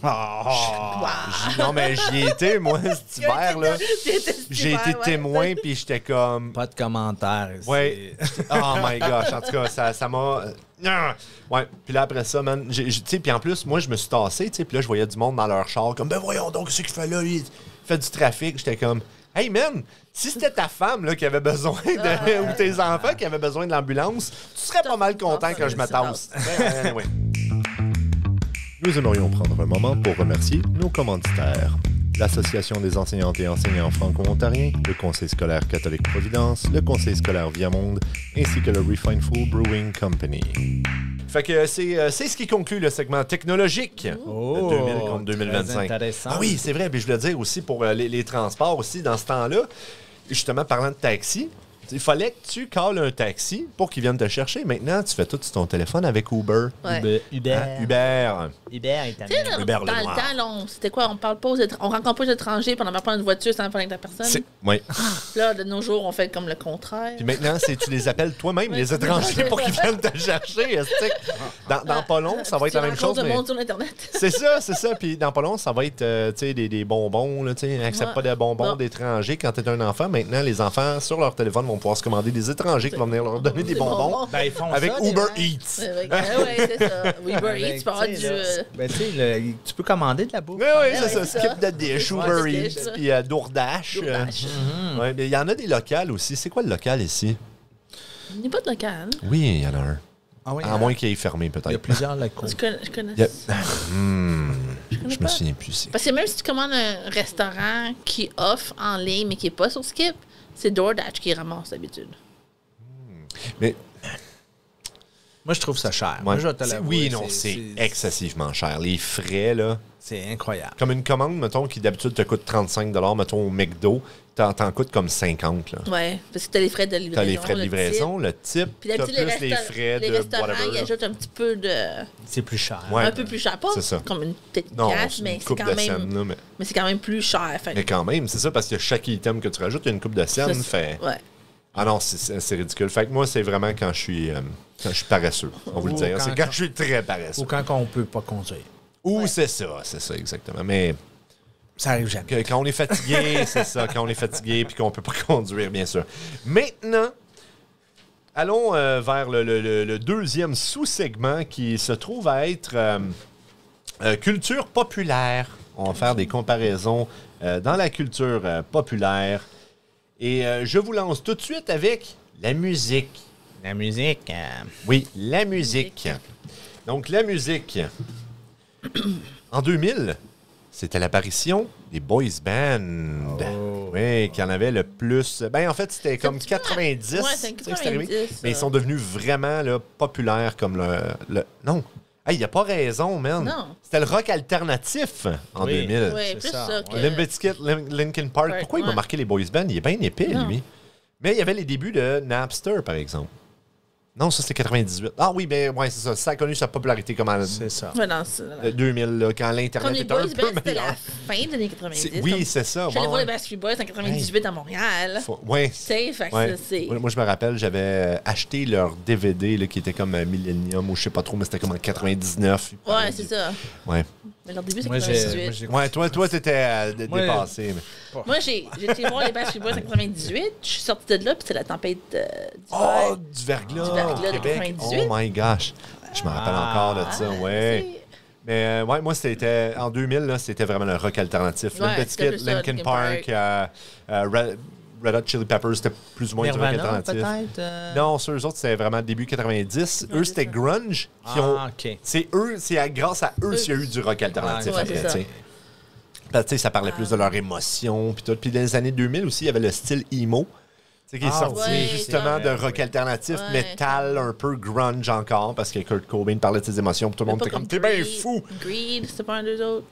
Non, mais j'y étais, moi, cet hiver, là. J'ai été témoin, puis j'étais comme... Pas de commentaires. Ouais. Oh my gosh, en tout cas, ça m'a... Ouais, puis là, après ça, man, tu sais, puis en plus, moi, je me suis tassé, tu sais, puis là, je voyais du monde dans leur char, comme, ben voyons donc, qu'est-ce qu'il fait là, il fait du trafic. J'étais comme, hey, man, si c'était ta femme, là, qui avait besoin de... ou tes enfants qui avaient besoin de l'ambulance, tu serais pas mal content que je me tasse. Anyway. Nous aimerions prendre un moment pour remercier nos commanditaires. L'Association des enseignantes et enseignants franco-ontariens, le Conseil scolaire catholique Providence, le Conseil scolaire Viamonde, ainsi que le Refineful Brewing Company. Fait que c'est ce qui conclut le segment technologique de 2025. Ah oui, c'est vrai. Puis je voulais dire aussi pour les transports aussi, dans ce temps-là, justement, parlant de taxi, il fallait que tu calles un taxi pour qu'il vienne te chercher. Maintenant, tu fais tout sur ton téléphone avec Uber. Ouais. Uber. Uber est Tu sais, Uber dans le temps, là, c'était quoi? On parle pas on rencontre pas les étrangers pendant qu'on prend une voiture sans parler avec la personne. Oui. Là, de nos jours, on fait comme le contraire. Puis maintenant, tu les appelles toi-même, les étrangers, pour qu'ils viennent te chercher. Dans pas long, ça va être la même chose. Tu monde sur Internet. C'est ça. Puis dans pas long, ça va être des bonbons. N'accepte pas des bonbons d'étrangers quand tu es un enfant. Maintenant, les enfants, sur leur téléphone, vont pouvoir se commander des étrangers qui vont venir leur donner des bonbons. Ben, ils font avec ça, Uber Eats. Oui, c'est ça. Uber Eats, tu peux avoir du... Ben, tu sais, tu peux commander de la bouffe. Oui, c'est ça. Skip the dish, Uber Eats, puis DoorDash. Il y en a des locales aussi. C'est quoi le local ici? Il n'y a pas de local. Oui, il y en a un. Ah oui, à moins qu'il ait fermé, peut-être. Il y a plusieurs locaux. Je connais. Je me souviens plus. Parce que même si tu commandes un restaurant qui offre en ligne, mais qui n'est pas sur Skip, c'est DoorDash qui ramasse d'habitude. Mais... Moi, je trouve ça cher. Ouais. Moi, je vais te l'avouer. Oui, non, c'est excessivement cher. Les frais, là... C'est incroyable. Comme une commande, mettons, qui d'habitude te coûte 35 $, mettons, au McDo, t'en coûtes comme 50 $. Oui, parce que t'as les frais de livraison. T'as les frais de livraison, le type, t'as plus les frais de restaurants, whatever. ils ajoutent un petit peu de... C'est plus cher. Ouais. Un peu plus cher. Pas comme une petite pièce, mais c'est quand même... Mais c'est quand même plus cher. Fait. Mais quand même, c'est ça, parce que chaque item que tu rajoutes, il y a une coupe de scène. Fait... Ouais. Ah non, c'est ridicule. Fait que moi, c'est vraiment quand je suis paresseux, on va vous le dire. C'est quand je suis très paresseux. Ou quand on peut pas conduire. Ou c'est ça exactement. Mais ça arrive jamais. Quand on est fatigué, c'est ça. Quand on est fatigué puis qu'on peut pas conduire, bien sûr. Maintenant, allons vers le deuxième sous-segment qui se trouve à être culture populaire. On va faire des comparaisons dans la culture populaire. Et je vous lance tout de suite avec la musique. La musique. Oui, la musique. Donc, la musique. En 2000, c'était l'apparition des boys bands. Oh. Oui, qui en avait le plus. Ben, en fait, c'était comme 90. Ouais, c'est 90. Mais ils sont devenus vraiment là, populaires comme le... Non. Il n'y a pas raison, man. Non. C'était le rock alternatif en 2000. Oui, plus ça. Limp Bizkit, Linkin Park. Pourquoi il m'a marqué les boys bands? Il est bien épais, lui. Mais il y avait les débuts de Napster, par exemple. Non, ça, c'était 98. Ah oui, ben ouais, c'est ça. Ça a connu sa popularité comme en... C'est ça. Ouais, non, 2000, là, quand l'Internet était un peu meilleur. C'était la fin des années 90. Oui, c'est ça. J'allais voir les Backstreet Boys en 98 à Montréal. Oui. Tu sais, fait que c'est... Moi, je me rappelle, j'avais acheté leur DVD là, qui était comme Millennium ou je sais pas trop, mais c'était comme en 99. Ouais, c'est ça. Ouais. Mais leur début, c'est 98. Ouais, toi, t'étais dépassé. Moi, j'ai été voir les Backstreet Boys en 98. Je suis sortie de là, puis c'est la tempête du verglas au Québec. Oh my gosh. Je me rappelle encore de ça, ouais. Mais ouais, moi, c'était en 2000, là, c'était vraiment le rock alternatif. Limp Bizkit, Linkin Park, Red Hot Chili Peppers, c'était plus ou moins Nirvana, du rock alternatif. peut-être? Non, sur eux autres, c'était vraiment début 90. Eux, c'était grunge. OK. C'est grâce à eux s'il y a eu du rock alternatif après, tu sais. Ça parlait plus de leurs émotions, puis tout. Puis dans les années 2000 aussi, il y avait le style emo. Qui est sorti justement de rock alternatif, metal, un peu grunge encore, parce que Kurt Cobain parlait de ses émotions, puis tout le monde était comme, t'es bien fou! Creed, c'était pas un d'eux autres?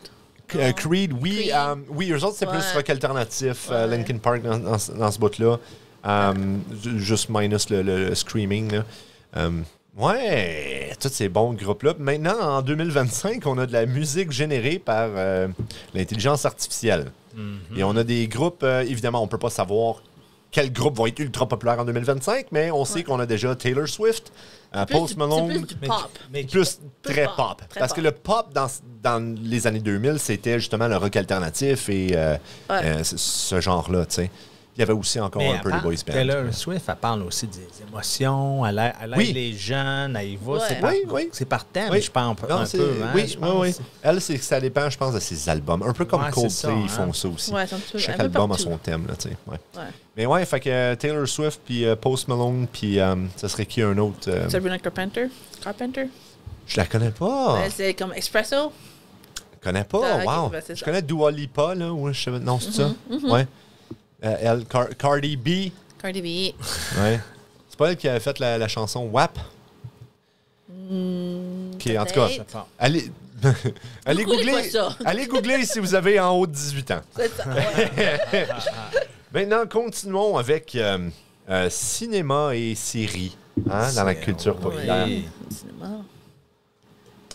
Creed, oui. Oui, eux autres, c'est plus rock alternatif, Linkin Park dans ce bout-là. Juste minus le screaming, là. Ouais, tous ces bons groupes-là. Maintenant, en 2025, on a de la musique générée par l'intelligence artificielle. Et on a des groupes, évidemment, on ne peut pas savoir quel groupe va être ultra populaire en 2025, mais on sait qu'on a déjà Taylor Swift, Post Malone. C'est plus du pop. Mais plus très pop. Parce que le pop, dans les années 2000, c'était justement le rock alternatif et ce genre-là, tu sais. Il y avait aussi encore un peu de boys band. Taylor Swift, elle parle aussi des émotions, elle aide les jeunes, elle y va. C'est par thème, je pense, un peu. Oui. Elle, ça dépend, je pense, de ses albums. Un peu comme Coldplay, ils font ça aussi. Chaque album a son thème, là, tu sais. Mais ouais, fait que Taylor Swift, puis Post Malone, puis ça serait qui un autre? Sabrina Carpenter? Je la connais pas. C'est comme Espresso? Je connais pas, wow. Je connais Dua Lipa, là. Non, c'est ça? Ouais. Cardi B. Cardi B. Ouais. C'est pas elle qui avait fait la chanson WAP? Qui, en tout cas, allez googler si vous avez en haut de 18 ans. C'est ça, ouais. Maintenant, continuons avec cinéma et séries dans la culture populaire.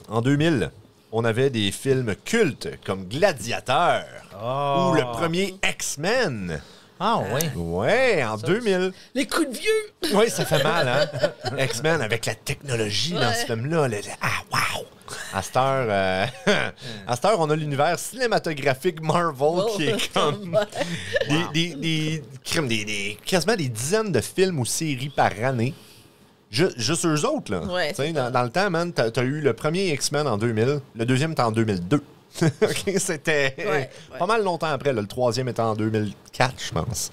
En 2000, on avait des films cultes comme Gladiateur ou le premier X-Men. Ah oui. Ouais, en 2000. Les coups de vieux. Oui, ça fait mal, hein? X-Men avec la technologie dans ce film-là. Wow! À cette heure, on a l'univers cinématographique Marvel qui est comme quasiment des dizaines de films ou séries par année. Juste eux autres, là. Ouais, dans le temps, man, t'as eu le premier X-Men en 2000, le deuxième était en 2002. Okay, c'était pas mal longtemps après. Là, le troisième était en 2004, je pense.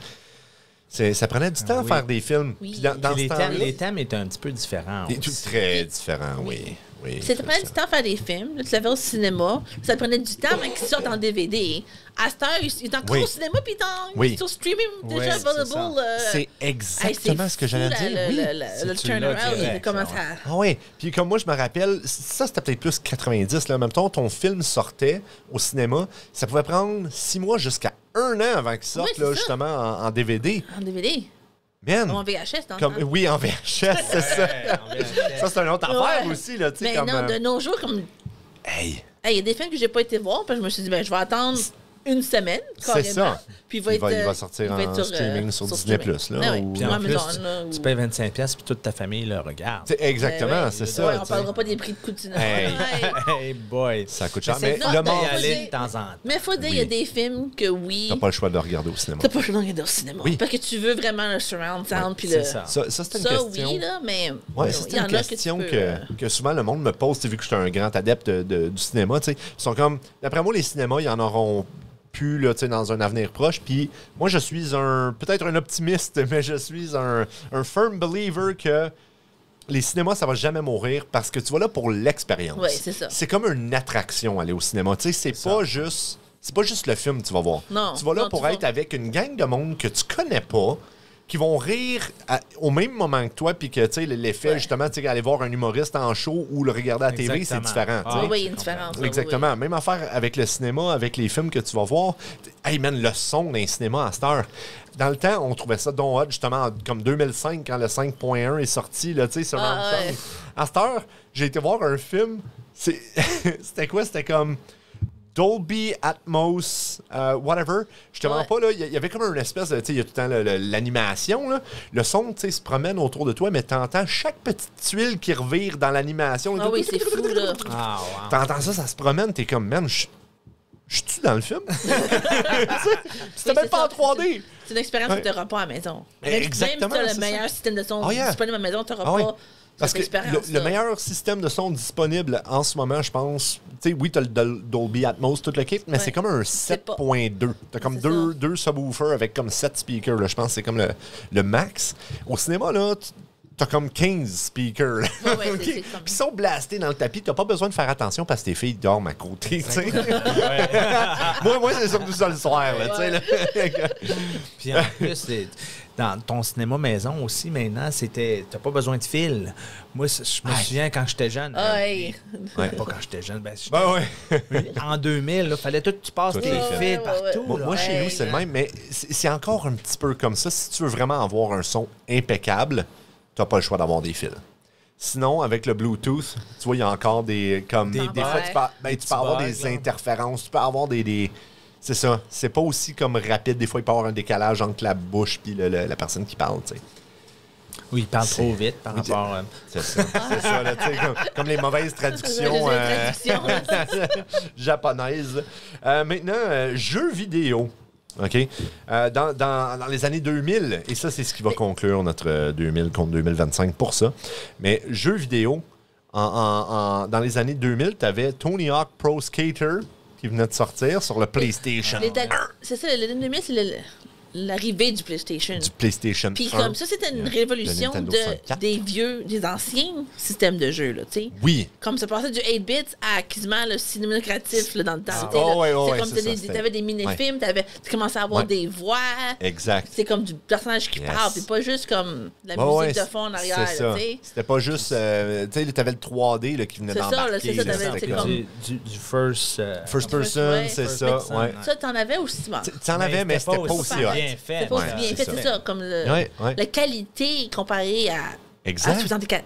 Ça prenait du temps à faire des films. Oui. Puis dans les thèmes étaient un petit peu différents. Très différents, oui. Ça prenait du temps à faire des films. Là, tu l'avais au cinéma. Ça prenait du temps avant qu'ils sortent en DVD. À cette heure, il est encore au cinéma puis il est sur streaming déjà available. C'est exactement ce que j'allais dire. Le turnaround, comment ça... Ah oui. Puis comme moi, je me rappelle, ça, c'était peut-être plus 90. Là. En même temps, ton film sortait au cinéma. Ça pouvait prendre 6 mois jusqu'à 1 an avant qu'il sorte, là, justement, en DVD. En DVD? Man, en VHS, oui, en VHS, c'est ça. Ça, c'est une autre affaire aussi. Là, mais comme, non, de nos jours, comme... Hey! Il y a des films que j'ai pas été voir, puis je me suis dit, je vais attendre une semaine, carrément. C'est ça. Puis il va sortir en streaming sur Disney+. Là, puis en plus, tu payes 25$ puis toute ta famille le regarde. Exactement, c'est ça. Ouais, on parlera pas des prix de coût de cinéma. Hey boy! Ça coûte cher. Mais le monde y aller de temps en temps. Mais il faut dire, il y a des films que oui... T'as pas le choix de regarder au cinéma. T'as pas le choix de regarder au cinéma. Parce que tu veux vraiment le surround sound. Puis le... Ça, c'est une question... oui, là, mais... c'est une question que souvent le monde me pose, vu que je suis un grand adepte du cinéma. Ils sont comme... D'après moi, les cinémas, ils en auront... plus là, dans un avenir proche. Puis moi, je suis peut-être un optimiste, mais je suis un firm believer que les cinémas, ça va jamais mourir parce que tu vas là pour l'expérience. Oui, c'est ça. C'est comme une attraction, aller au cinéma. C'est pas juste le film que tu vas voir. Non, tu vas là pour être avec une gang de monde que tu connais pas, qui vont rire au même moment que toi, puis que, tu sais, l'effet, justement, tu sais, aller voir un humoriste en show ou le regarder à la TV, c'est différent. Oui, il y a une différence. Exactement. Même affaire avec le cinéma, avec les films que tu vas voir. Hey, man, le son d'un cinéma à cette heure. Dans le temps, on trouvait ça donc hot, justement, comme 2005, quand le 5.1 est sorti, là, tu sais, sur Sound. À cette heure, j'ai été voir un film. C'était quoi? C'était comme... Dolby Atmos, whatever. Je te mens pas, là, il y avait comme une espèce de, tu sais, il y a tout le temps l'animation, là. Le son, tu sais, se promène autour de toi, mais t'entends chaque petite tuile qui revire dans l'animation. Ah oui, c'est fou, là. T'entends ça se promène, t'es comme, man, je suis-tu dans le film? C'était même pas en 3D. C'est une expérience que tu n'auras pas à la maison. Exactement. Même si tu as le meilleur système de son disponible à la maison, tu n'auras pas... Parce que le meilleur système de son disponible en ce moment, je pense, tu sais, oui, tu as le Dolby Atmos, tout le kit, mais c'est comme un 7.2. Tu as comme deux subwoofers avec comme 7 speakers. Là. Je pense que c'est comme le max. Au cinéma, là, tu as comme 15 speakers. Puis ils sont blastés dans le tapis. Tu n'as pas besoin de faire attention parce que tes filles dorment à côté. Moi, c'est surtout ça le soir. Là, Puis en plus, dans ton cinéma maison aussi, maintenant, t'as pas besoin de fil. Moi, je me souviens quand j'étais jeune. Pas quand j'étais jeune. En 2000, il fallait que tu passes tes fils partout. Moi, chez nous, c'est le même, mais c'est encore un petit peu comme ça. Si tu veux vraiment avoir un son impeccable, tu n'as pas le choix d'avoir des fils. Sinon, avec le Bluetooth, tu vois, il y a encore des fois, tu peux avoir des interférences. Tu peux avoir des C'est ça. C'est pas aussi comme rapide. Des fois, il peut y avoir un décalage entre la bouche et la personne qui parle, tu sais. Oui, il parle trop vite par rapport... C'est ça. C'est ça, là, tu sais, comme les mauvaises traductions japonaises. Maintenant, jeux vidéo. OK? Dans les années 2000, et ça, c'est ce qui va conclure notre 2000 contre 2025 pour ça. Mais jeux vidéo, dans les années 2000, tu avais Tony Hawk Pro Skater qui venait de sortir sur le PlayStation. C'est ça, le 2000, c'est l'arrivée du PlayStation. Du PlayStation. Puis comme ça, c'était une révolution des anciens systèmes de jeux, là, tu sais. Oui. Comme ça passait du 8-bit à quasiment le cinématographique là, dans le temps. C'est comme t'avais des mini-films, tu commençais à avoir des voix. Exact. C'est comme du personnage qui parle, puis pas juste comme la musique de fond en arrière, tu sais. C'était pas juste, tu sais, t'avais le 3D là, qui venait d'embarquer. C'est ça, t'avais comme... du first person, c'est ça. Ça, t'en avais aussi. T'en avais, mais c'était pas aussi hot. C'est pas aussi bien fait, c'est ça. Comme la qualité comparée à 64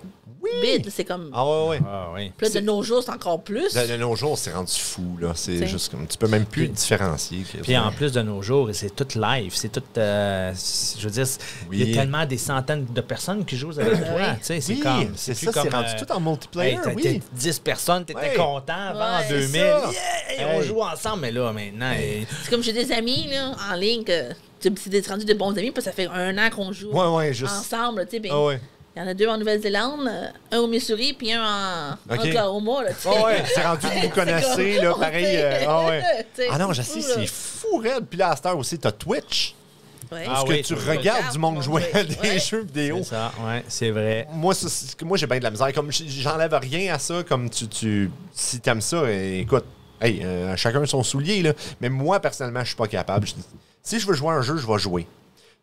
bits, c'est comme... oui. Puis là, de nos jours, c'est encore plus. De nos jours, c'est rendu fou, là. C'est juste comme... Tu peux même plus différencier. Puis en plus de nos jours, c'est tout live. C'est tout... je veux dire, il y a tellement des centaines de personnes qui jouent avec toi. Tu sais, c'est comme... C'est ça, c'est rendu tout en multiplayer, oui. 10 personnes, t'étais content avant en 2000. On joue ensemble, mais là, maintenant... C'est comme j'ai des amis, là, en ligne, que... C'est rendu de bons amis, parce que ça fait 1 an qu'on joue ensemble. Tu sais, il y en a 2 en Nouvelle-Zélande, un au Missouri, puis un en Oklahoma. Là, c'est rendu que vous connaissez, là, pareil. Non, je sais, c'est fou, raide. Puis là, à cette heure aussi, t'as Twitch. Parce que tu regardes du monde jouer à des jeux vidéo. C'est ça, c'est vrai. Moi, j'ai bien de la misère. Comme j'enlève rien à ça, comme si t'aimes ça, écoute, chacun son soulier, là. Mais moi, personnellement, je suis pas capable. Si je veux jouer à un jeu, je vais jouer.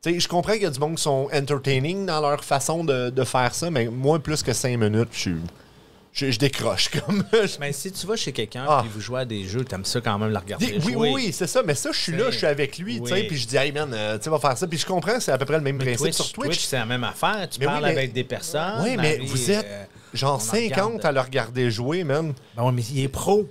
T'sais, je comprends qu'il y a du monde qui sont entertaining dans leur façon de faire ça, mais moi, plus que 5 minutes, je décroche. Comme. Mais si tu vas chez quelqu'un et vous jouez à des jeux, t'aimes ça quand même le regarder jouer. Oui, c'est ça. Mais ça, je suis là, je suis avec lui, puis je dis, hey man, tu vas faire ça. Puis je comprends que c'est à peu près le même principe sur Twitch. C'est la même affaire. Tu parles avec des personnes. Oui, mais vous êtes genre 50 à le regarder jouer, man. Ben oui, mais il est pro.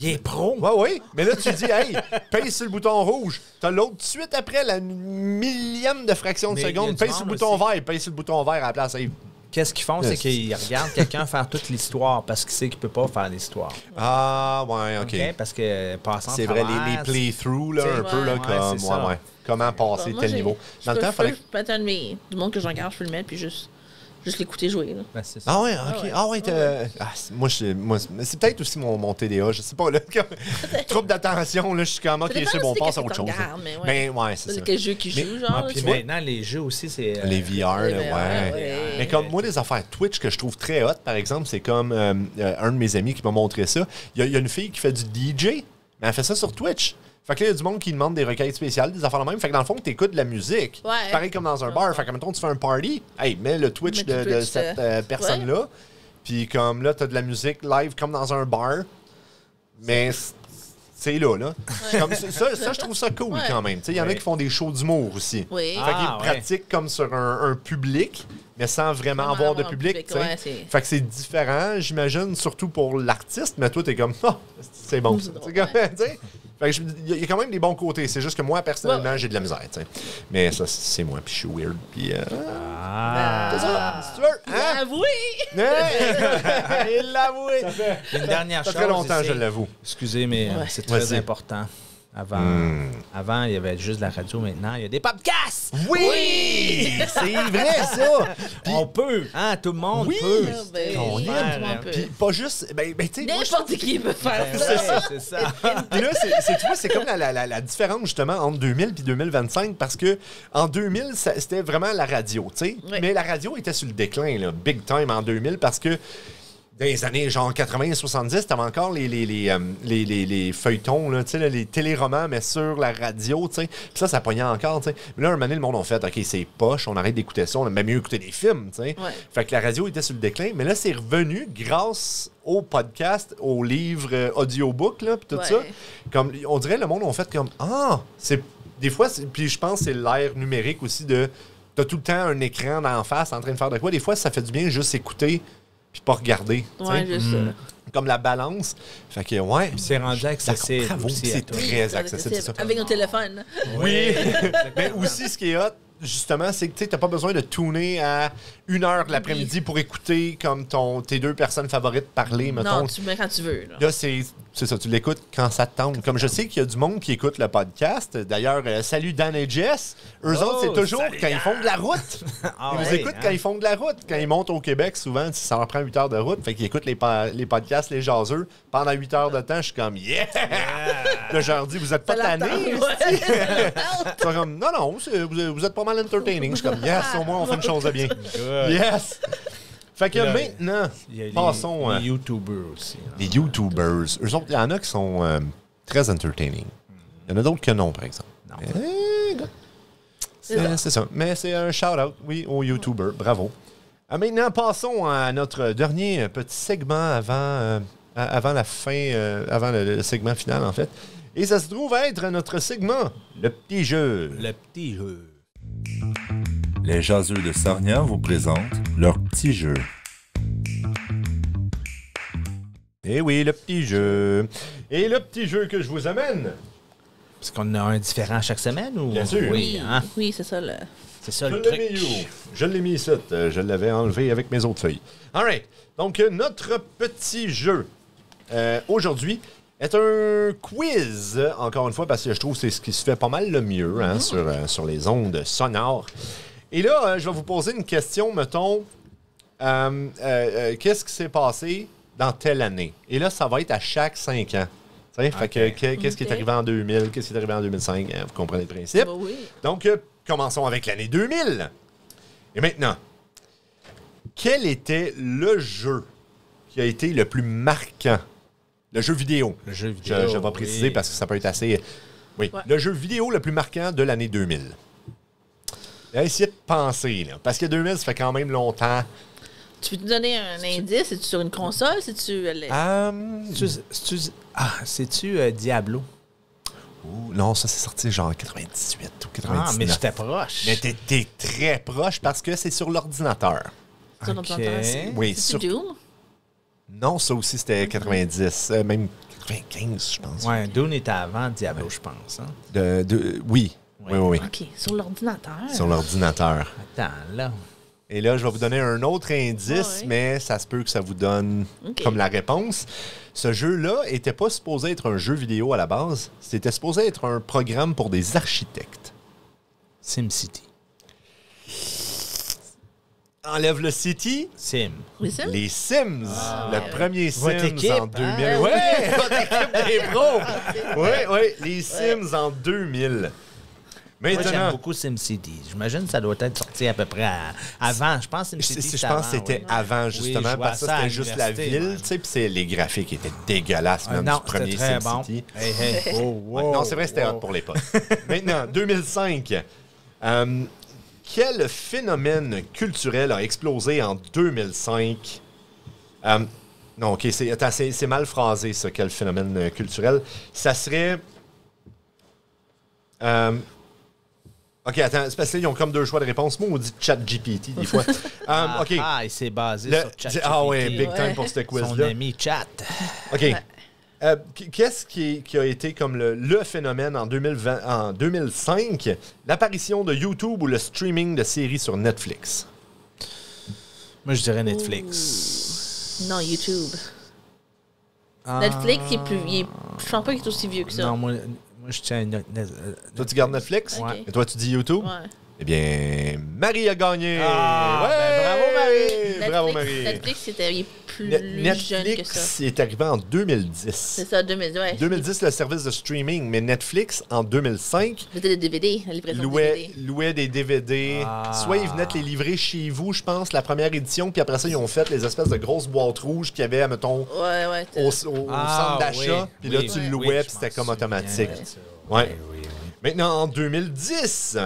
Il est pro. Oui. Mais là, tu dis, hey, paye sur le bouton rouge. T'as l'autre tout de suite après, la millième de fraction de seconde. Paye sur le bouton vert. Paye sur le bouton vert à la place. Hey. Qu'est-ce qu'ils font? C'est qu'ils regardent quelqu'un faire toute l'histoire parce qu'il sait qu'il peut pas faire l'histoire. Ah, ouais, OK. Parce que passant c'est vrai, les playthroughs, là, un peu, là, comme... Comment passer tel niveau. Dans le temps, il fallait... Peut-être du monde que je regarde, je peux le mettre, puis juste l'écouter jouer. Là. Ben, c'est ça. Ah ouais, OK. Moi, c'est peut-être aussi mon TDA, je sais pas, là. Trouble d'attention, là, je suis comme, OK, c'est bon, on passe à autre chose. Mais ouais, c'est ça. Quel jeu qui joue, genre. Puis maintenant, les jeux aussi, c'est... Les VR, là, Mais comme moi, les affaires Twitch que je trouve très hot, par exemple, c'est comme un de mes amis qui m'a montré ça. Il y a une fille qui fait du DJ, mais elle fait ça sur Twitch. Fait que là, il y a du monde qui demande des requêtes spéciales, des affaires de même. Fait que dans le fond, tu écoutes de la musique. Ouais. Pareil comme dans un bar. Fait que, mettons, tu fais un party. Hey, mets le Twitch de cette personne-là. Puis comme là, tu as de la musique live comme dans un bar. Mais c'est là. Ouais. Comme ça, je trouve ça cool quand même. Il y en a qui font des shows d'humour aussi. Oui. Fait qu'ils pratiquent comme sur un public, mais sans vraiment avoir de public. Fait que c'est différent, j'imagine, surtout pour l'artiste. Mais toi, t'es comme, c'est bon ça. Fait que il y a quand même des bons côtés. C'est juste que moi, personnellement, j'ai de la misère. T'sais. Mais ça, c'est moi, puis je suis weird. Puis, c'est ça, si tu veux. Hein? Avoué! Il l'a avoué! Une dernière chose. Ça fait longtemps, je l'avoue. Excusez, mais c'est très important. Avant, il y avait juste la radio. Maintenant, il y a des podcasts! Oui! C'est vrai, ça! Puis, on peut, hein? Tout le monde peut. On aime. Puis pas juste... N'importe qui peut faire ça. C'est ça. Puis là, tu vois, c'est comme la différence, justement, entre 2000 et 2025, parce que en 2000, c'était vraiment la radio, tu sais. Mais la radio était sur le déclin, là, big time en 2000, parce que dans les années genre 80 et 70, t'avais encore les feuilletons, là, là, les téléromans, mais sur la radio, tu sais. Puis ça pognait encore, tu sais. Mais là, un moment donné, le monde a fait, OK, c'est poche, on arrête d'écouter ça, on aime mieux écouter des films, tu sais. Fait que la radio était sur le déclin, mais là, c'est revenu grâce au podcast, aux livres audiobook, là, puis tout ça. Comme, on dirait, le monde a fait comme, c'est... Des fois, puis je pense que c'est l'ère numérique aussi de... T'as tout le temps un écran d'en face en train de faire de quoi. Des fois, ça fait du bien juste écouter puis pas regarder. Ouais, juste ça. comme la balance. Fait que, ouais. Puis c'est rendu accessible. Bravo, c'est très accessible. C'est ça. Avec nos téléphones. Oui. Mais aussi, ce qui est hot, justement, c'est que tu n'as pas besoin de tuner à 1h de l'après-midi pour écouter comme tes 2 personnes favorites parler, mettons. Non, tu mets quand tu veux. Là, c'est ça, tu l'écoutes quand ça te tente. Comme je sais qu'il y a du monde qui écoute le podcast. D'ailleurs, salut Dan et Jess. Eux autres, c'est toujours quand ils font de la route. Ils nous écoutent quand ils font de la route. Quand ils montent au Québec, souvent, ça leur prend 8 heures de route. Fait qu'ils écoutent les podcasts, les jaseux. Pendant 8 heures de temps, je suis comme, yeah! Là, je leur dis, vous êtes pas tannés? Ils sont comme, non, vous êtes pas mal entertaining. Je suis comme, yes, au moins, on fait une chose de bien. Yes! Fait que maintenant, passons... Les YouTubers aussi. Les YouTubers. Eux autres, il y en a qui sont très entertaining. Il y en a d'autres que non, par exemple. Non. C'est ça. Mais c'est un shout-out, oui, aux YouTubers. Bravo. Maintenant, passons à notre dernier petit segment avant la fin, avant le segment final, en fait. Et ça se trouve être notre segment, le petit jeu. Le petit jeu. Les jaseux de Sarnia vous présentent leur petit jeu. Eh oui, le petit jeu. Et le petit jeu que je vous amène. Est-ce qu'on a un différent chaque semaine? Ou... Bien sûr. Oui, oui, c'est ça. C'est ça le truc. Je l'ai mis ici. Je l'avais enlevé avec mes autres feuilles. All right. Donc, notre petit jeu aujourd'hui est un quiz, encore une fois, parce que je trouve que c'est ce qui se fait pas mal le mieux hein, sur les ondes sonores. Et là, je vais vous poser une question, mettons, qu'est-ce qui s'est passé dans telle année? Et là, ça va être à chaque 5 ans. Fait que, qu'est-ce qui est arrivé en 2000? Qu'est-ce qui est arrivé en 2005? Vous comprenez le principe? Oui. Donc, commençons avec l'année 2000. Et maintenant, quel était le jeu qui a été le plus marquant? Le jeu vidéo. Le jeu vidéo. Je vais préciser parce que ça peut être assez... Oui. Ouais. Le jeu vidéo le plus marquant de l'année 2000. Essayez de penser, là. Parce que 2000, ça fait quand même longtemps. Tu peux te donner un indice? C'est-tu sur une console? C'est-tu... C'est-tu Diablo? Non, ça, c'est sorti genre 98 ou 99. Ah, mais j'étais proche. Mais t'étais très proche parce que c'est sur l'ordinateur. Sur l'ordinateur? Oui, sur Doom? Non, ça aussi, c'était 90. Même 95, je pense. Ouais, Doom était avant Diablo, je pense. Hein? Oui. Oui. OK, sur l'ordinateur. Sur l'ordinateur. Attends, là. Et là, je vais vous donner un autre indice, mais ça se peut que ça vous donne comme la réponse. Ce jeu-là n'était pas supposé être un jeu vidéo à la base. C'était supposé être un programme pour des architectes. SimCity. Enlève le City. Sim. Les Sims. Le premier Sims en 2000. Hein? Oui, votre équipe des pros. Oui, les Sims en 2000. Moi, j'aime beaucoup SimCity. J'imagine que ça doit être sorti à peu près avant. Je pense que SimCity, je pense que c'était avant, justement, parce que c'était juste la ville. Tu sais, puis les graphiques étaient dégueulasses, même du premier SimCity. Bon. Hey. Non, c'est vrai, c'était hot pour les potes. Maintenant, 2005. Quel phénomène culturel a explosé en 2005? Non, OK, c'est mal phrasé, ça, quel phénomène culturel. Ça serait... OK, attends, c'est parce qu'ils ont comme 2 choix de réponse. Moi, on dit ChatGPT des fois. OK. Il s'est basé sur ChatGPT. Ah ouais, big time pour ce quiz-là. Son ami Chat. OK. Qu'est-ce qui a été comme le phénomène en 2005? L'apparition de YouTube ou le streaming de séries sur Netflix? Moi, je dirais Netflix. Non, YouTube. Netflix, je pense pas qu'il est aussi vieux que ça. Non, moi je tiens... Toi, tu gardes Netflix? Okay. Et toi, tu dis YouTube? Ouais. Eh bien, Marie a gagné! Bravo, Marie! Bravo, Marie! Netflix, c'était plus jeune que ça. Netflix est arrivé en 2010. C'est ça, 2010, ouais. 2010, le service de streaming, mais Netflix, en 2005... C'était des DVD, la livraison de DVD. Louait des DVD. Soit ils venaient te les livrer chez vous, je pense, la première édition, puis après ça, ils ont fait les espèces de grosses boîtes rouges qu'il y avait, mettons, au centre d'achat. Puis là, tu le louais, puis c'était comme automatique. Ouais. Maintenant, en 2010...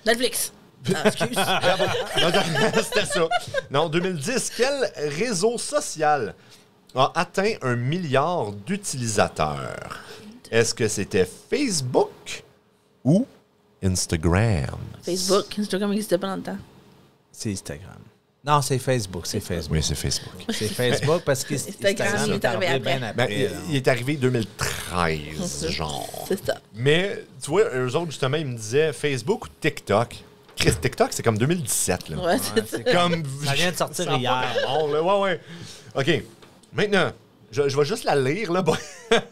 Netflix. Excuse. C'était ça. Non, en 2010, quel réseau social a atteint 1 milliard d'utilisateurs? Est-ce que c'était Facebook ou Instagram? Facebook. Instagram n'existait pas dans le temps. C'est Instagram. Non, c'est Facebook. C'est Facebook. Oui, c'est Facebook. C'est Facebook parce que Instagram est arrivé bien après. Il est arrivé 2013, genre. C'est ça. Mais, tu vois, eux autres, justement, ils me disaient Facebook ou TikTok. Chris, TikTok, c'est comme 2017. Là. Ouais, c'est comme... Ça vient de sortir hier. Bon, là, ouais. OK. Maintenant, je vais juste la lire, là. Peut-être.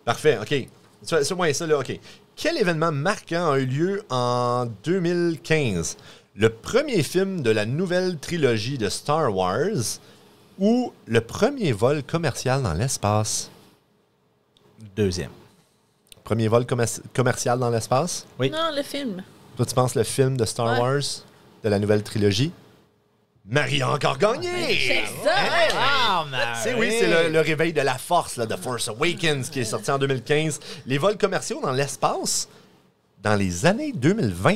Parfait, OK. C'est moi ça, là, OK. Quel événement marquant a eu lieu en 2015? Le premier film de la nouvelle trilogie de Star Wars ou le premier vol commercial dans l'espace? Deuxième. Premier vol commercial dans l'espace? Oui. Non, le film. Toi, tu penses le film de Star Wars de la nouvelle trilogie? Marie a encore gagné! C'est ça! C'est le réveil de la force, là, The Force Awakens, qui est sorti en 2015. Les vols commerciaux dans l'espace, dans les années 2020.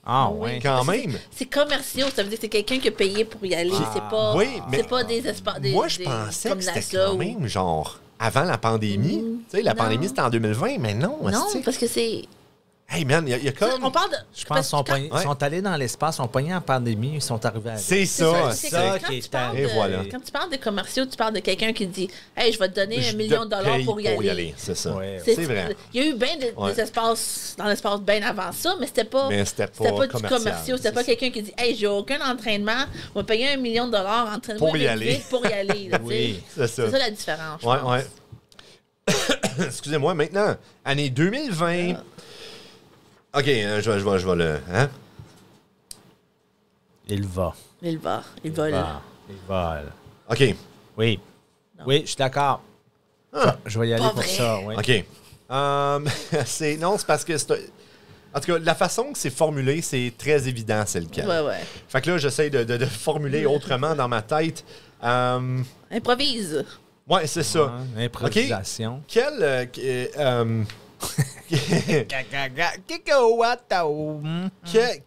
Ah oui. Quand même. C'est commerciaux, ça veut dire que c'est quelqu'un qui a payé pour y aller. C'est pas, c'est pas des espaces. Moi, je pensais que c'était quand même, genre, avant la pandémie. Tu sais, la pandémie, c'était en 2020, mais non. Non, parce que c'est... Hey man, il y a comme... On parle de... Je pense qu'ils sont allés dans l'espace, sont pognés en pandémie, ils sont arrivés à... C'est ça qui est arrivé. Voilà. Quand tu parles de commerciaux, tu parles de quelqu'un qui dit « Hey, je vais te donner $1 million pour y aller. » C'est ça. Ouais. C'est vrai. Il y a eu bien des espaces dans l'espace bien avant ça, mais c'était pas du commercial. C'était pas quelqu'un qui dit « Hey, j'ai aucun entraînement, on va payer $1 million entraînement pour y aller. » Pour y aller. Oui, c'est ça. C'est ça la différence, je pense. Ouais. Excusez-moi, maintenant, année 2020... OK, je vais le... Hein? Il va. Il vole. OK. Oui. Non. Oui, je suis d'accord. Je vais y aller pour ça. Oui. OK. C'est parce que... En tout cas, la façon que c'est formulé, c'est très évident, c'est lequel. Ouais. Fait que là, j'essaie de formuler autrement dans ma tête. Improvise. Ouais, c'est ça. Improvisation. Okay.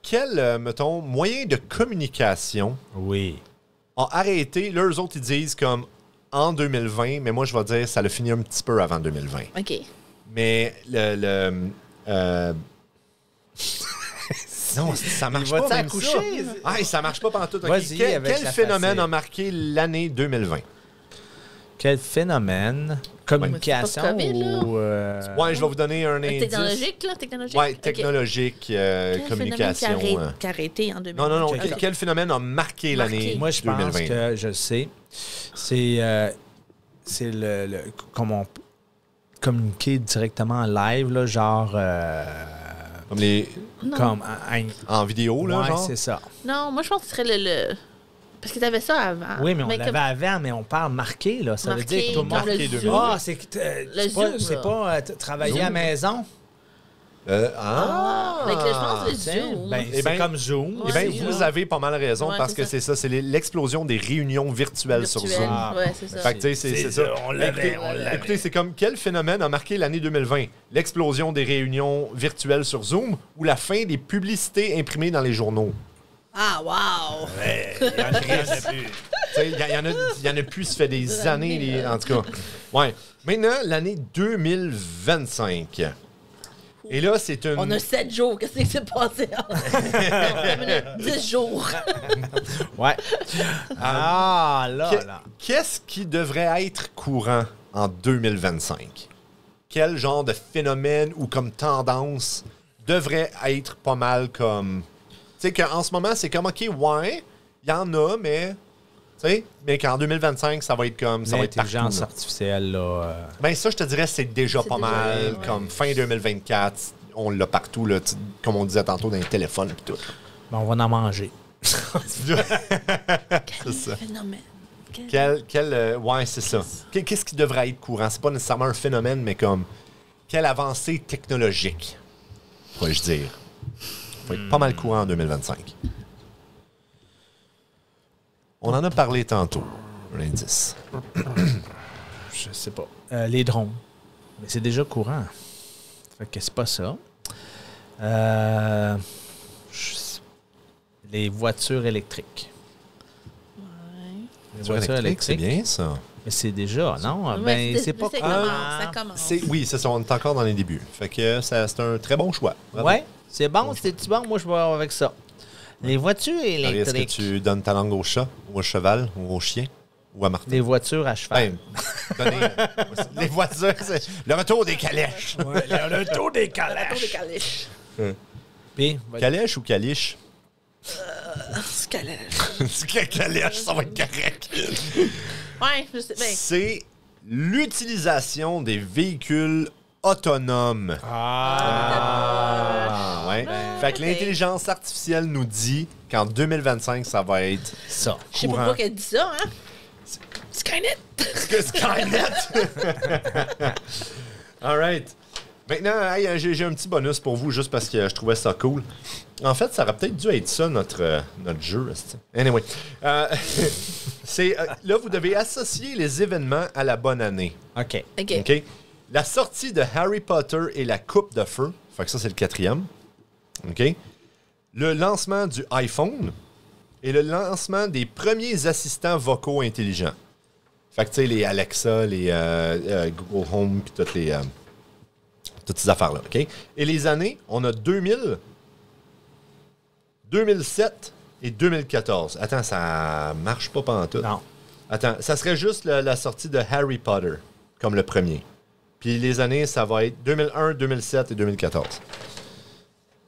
Quel, mettons, moyen de communication a arrêté, là, eux autres, ils disent comme en 2020, mais moi, je vais dire ça l'a fini un petit peu avant 2020. OK. Mais non, ça marche pas même ça. Ça marche pas pendant tout. Okay. Quel phénomène a marqué l'année 2020? Quel phénomène? Communication ou... Ouais, je vais vous donner un indice. Technologique. Ouais, technologique, communication. Qui a arrêté en 2020. Non. Quel phénomène a marqué l'année 2020? Moi, je pense que je sais. C'est le comment communiquer directement en live, là, genre... Comme les... en vidéo, là, genre? Ouais, c'est ça. Non, moi, je pense que ce serait le... Parce que tu avais ça avant. Oui, mais on l'avait avant, mais on parle marqué, là. Ça veut dire que tout le monde... C'est pas travailler à la maison. Je pense que le Zoom. C'est comme Zoom. Vous avez pas mal raison parce que c'est ça, c'est l'explosion des réunions virtuelles sur Zoom. Ouais, c'est ça. Fait que, c'est ça. On l'avait. Écoutez, c'est comme quel phénomène a marqué l'année 2020? L'explosion des réunions virtuelles sur Zoom ou la fin des publicités imprimées dans les journaux? Ah, wow! Il y en a plus, ça fait des années, en tout cas. Ouais. Maintenant, l'année 2025. Et là, c'est une... On a 7 jours. Qu'est-ce qui s'est passé? 10 jours. Ouais. Là. Qu'est-ce qui devrait être courant en 2025? Quel genre de phénomène ou comme tendance devrait être pas mal comme... Tu sais, qu'en ce moment, c'est comme, OK, ouais, il y en a, mais... Tu sais, mais qu'en 2025, ça va être comme... Ça va être partout. L'intelligence artificielle, là... Ben ça, je te dirais, c'est déjà pas mal. Comme fin 2024, on l'a partout, là, comme on disait tantôt, dans les téléphones et tout. Ben, on va en manger. C'est ça. Phénomène. Ouais, c'est ça. Qu'est-ce qui devrait être courant? C'est pas nécessairement un phénomène, mais comme... Quelle avancée technologique, pourrais-je dire? Ça va être pas mal courant en 2025. On en a parlé tantôt, l'indice. Je sais pas. Les drones. Mais c'est déjà courant. Fait que c'est pas ça. Les voitures électriques. Ouais. Les voitures électriques, c'est bien ça. Mais c'est déjà, non? C'est pas ça commence. Oui, c'est ça. On est encore dans les débuts. Fait que c'est un très bon choix. Oui, c'est bon. C'est-tu bon? Moi, je vais avec ça. Les voitures électriques. Est-ce que tu donnes ta langue au chat, ou au cheval, ou au chien, ou à Martin? Les voitures à cheval. Les voitures, c'est le retour des calèches. Ouais, le retour des calèches. Puis, calèche ou caliche? C'est calèche. C'est calèche, ça va être correct. Ouais, je sais. C'est l'utilisation des véhicules autonomes. Ouais. Fait que l'intelligence artificielle nous dit qu'en 2025, ça va être ça. Je sais pas pourquoi qu'elle dit ça, hein? Skynet! Skynet! All right. Maintenant, j'ai un petit bonus pour vous, juste parce que je trouvais ça cool. En fait, ça aurait peut-être dû être ça, notre jeu. Anyway. Là, vous devez associer les événements à la bonne année. OK. La sortie de Harry Potter et la Coupe de Feu. Fait que ça, c'est le 4e. OK? Le lancement du iPhone et le lancement des premiers assistants vocaux intelligents. Fait que, tu sais, les Alexa, les Google Home, puis toutes ces affaires-là, OK? Et les années, on a 2000, 2007 et 2014. Attends, ça marche pas pantoute. Non. Attends, ça serait juste la sortie de Harry Potter, comme le premier. Puis les années, ça va être 2001, 2007 et 2014.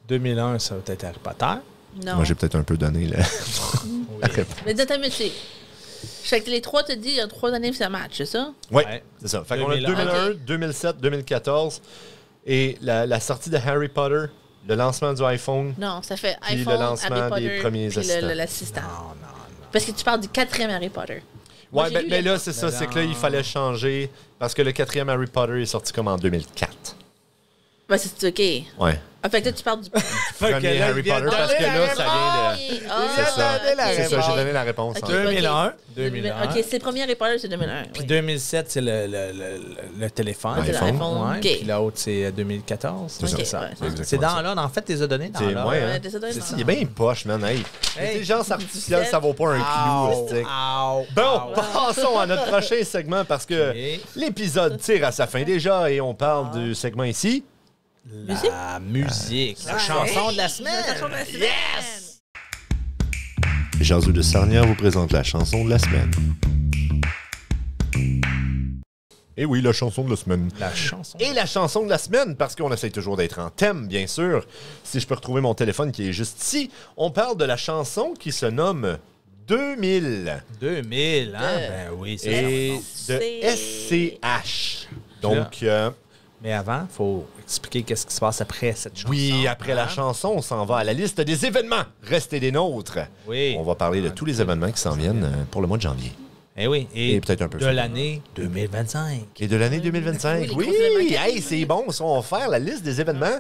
2001, ça va être Harry Potter. Non. Moi, j'ai peut-être un peu donné, là. Mais dans ta musique. Fait que les trois te disent, il y a 3 années, ça match, c'est ça? Oui, c'est ça. Fait qu'on a 2001, 2007, 2014. Et la sortie de Harry Potter, le lancement du iPhone. Non, ça fait puis iPhone, le lancement Harry Potter, des premiers puis assistants. l'assistant. Non. Parce que tu parles du 4e Harry Potter. Ouais, mais là, c'est ça. C'est que là, il fallait changer parce que le 4e Harry Potter est sorti comme en 2004. Ben, c'est OK. Ouais. Ah, fait que là, tu parles du premier Harry Potter parce que là, ça vient de... C'est ça, j'ai donné la réponse. Okay, 2001. 2001. OK, c'est le premier Harry Potter, c'est 2001. Puis 2007, c'est le téléphone. C'est l'iPhone. Ouais. Puis l'autre, c'est 2014. C'est ça. Ouais, C'est dans l'ordre. En fait, tu les as donnés dans l'ordre. Ouais, il est bien poche, man. L'intelligence artificielle, ça vaut pas un clou. Bon, passons à notre prochain segment parce que l'épisode tire à sa fin déjà et on parle du segment ici. La musique. La chanson de la semaine. Yes! Jazu de Sarnia vous présente la chanson de la semaine. Et oui, la chanson de la semaine. La chanson. Et la chanson de la semaine, parce qu'on essaie toujours d'être en thème, bien sûr. Si je peux retrouver mon téléphone qui est juste ici, on parle de la chanson qui se nomme 2000. 2000, hein? Ben oui, c'est et de SCH. Donc... mais avant, il faut expliquer qu'est-ce qui se passe après cette chanson. Oui, après la chanson, on s'en va à la liste des événements. Restez des nôtres. Oui. On va parler de tous les événements qui s'en viennent pour le mois de janvier. Eh oui. Et peut-être un peu de l'année 2025. Et de l'année 2025. Oui, hey, c'est bon. Ça, on va faire la liste des événements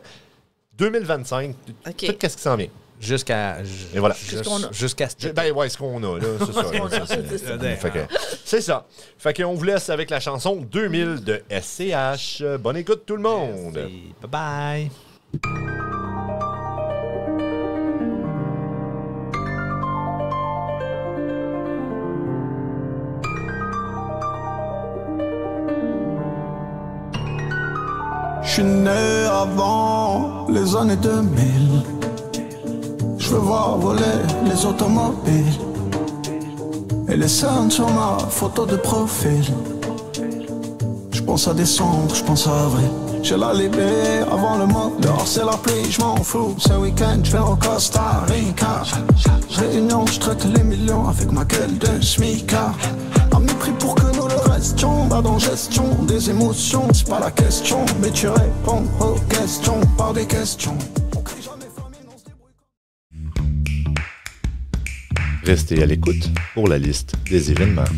2025. Okay. Tout qu'est-ce qui s'en vient. Jusqu'à et voilà. Jusqu'à ben ouais, ce qu'on a là, c'est ça. C'est ça. Fait qu'on vous laisse avec la chanson 2000 de SCH. Bonne écoute tout le monde. Merci. Bye bye. Je suis né avant les années 2000. Je veux voir voler les automobiles et les scènes sur ma photo de profil. Je pense à décembre, je pense à avril. J'ai la libé avant le mois dehors, c'est la pluie, je m'en fous. Ce week-end, je vais au Costa Rica. Réunion, je traite les millions avec ma gueule de smicard. À mépris pour que nous le restions, bas dans gestion des émotions. C'est pas la question, mais tu réponds aux questions par des questions. Restez à l'écoute pour la liste des événements.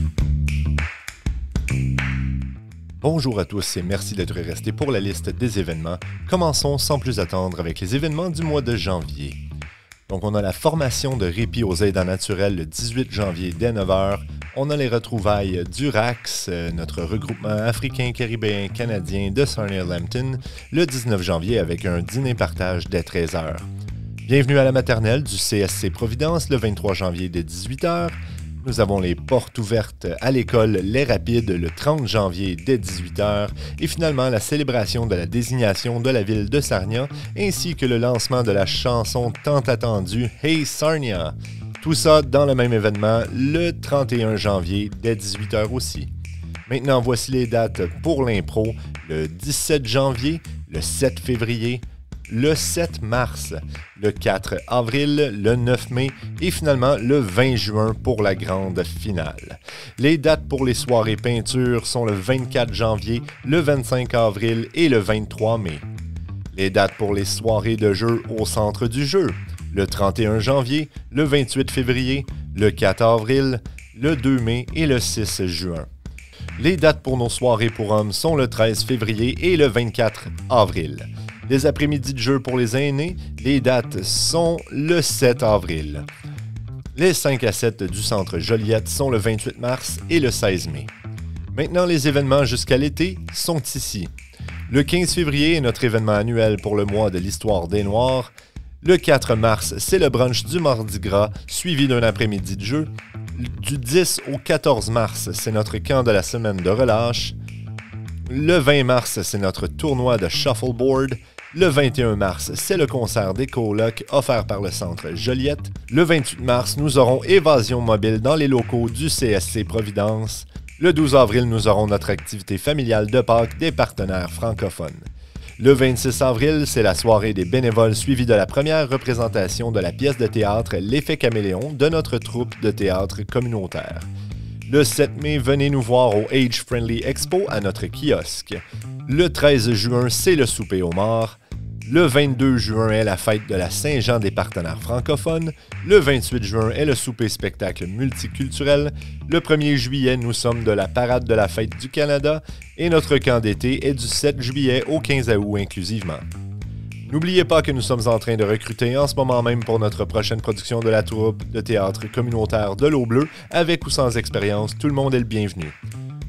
Bonjour à tous et merci d'être restés pour la liste des événements. Commençons sans plus attendre avec les événements du mois de janvier. Donc on a la formation de Répit aux aidants naturels le 18 janvier dès 9h. On a les retrouvailles du RACS, notre regroupement africain, caribéen, canadien de Sarnia-Lambton, le 19 janvier avec un dîner-partage dès 13h. Bienvenue à la maternelle du CSC Providence le 23 janvier dès 18h. Nous avons les portes ouvertes à l'école Les Rapides le 30 janvier dès 18h et finalement la célébration de la désignation de la ville de Sarnia ainsi que le lancement de la chanson tant attendue Hey Sarnia. Tout ça dans le même événement le 31 janvier dès 18h aussi. Maintenant, voici les dates pour l'impro, le 17 janvier, le 7 février, le 7 mars, le 4 avril, le 9 mai et finalement le 20 juin pour la grande finale. Les dates pour les soirées peinture sont le 24 janvier, le 25 avril et le 23 mai. Les dates pour les soirées de jeu au centre du jeu, le 31 janvier, le 28 février, le 4 avril, le 2 mai et le 6 juin. Les dates pour nos soirées pour hommes sont le 13 février et le 24 avril. Les après-midi de jeu pour les aînés, les dates sont le 7 avril. Les 5 à 7 du centre Joliette sont le 28 mars et le 16 mai. Maintenant, les événements jusqu'à l'été sont ici. Le 15 février est notre événement annuel pour le mois de l'histoire des Noirs. Le 4 mars, c'est le brunch du Mardi Gras, suivi d'un après-midi de jeu. Du 10 au 14 mars, c'est notre camp de la semaine de relâche. Le 20 mars, c'est notre tournoi de shuffleboard. Le 21 mars, c'est le concert des colocs offert par le centre Joliette. Le 28 mars, nous aurons Évasion mobile dans les locaux du CSC Providence. Le 12 avril, nous aurons notre activité familiale de Pâques des partenaires francophones. Le 26 avril, c'est la soirée des bénévoles suivie de la première représentation de la pièce de théâtre L'Effet Caméléon de notre troupe de théâtre communautaire. Le 7 mai, venez nous voir au Age Friendly Expo à notre kiosque. Le 13 juin, c'est le souper aux morts. Le 22 juin est la fête de la Saint-Jean des partenaires francophones. Le 28 juin est le souper spectacle multiculturel. Le 1er juillet, nous sommes de la parade de la fête du Canada. Et notre camp d'été est du 7 juillet au 15 août inclusivement. N'oubliez pas que nous sommes en train de recruter en ce moment même pour notre prochaine production de la troupe de théâtre communautaire de l'Eau Bleue. Avec ou sans expérience, tout le monde est le bienvenu.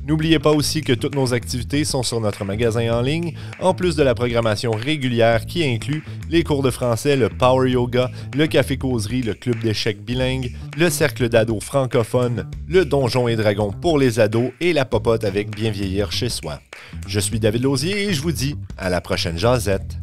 N'oubliez pas aussi que toutes nos activités sont sur notre magasin en ligne, en plus de la programmation régulière qui inclut les cours de français, le Power Yoga, le Café Causerie, le Club d'échecs bilingue, le Cercle d'ados francophones, le Donjon et Dragons pour les ados et la popote avec Bien vieillir chez soi. Je suis David Lausier et je vous dis à la prochaine jasette.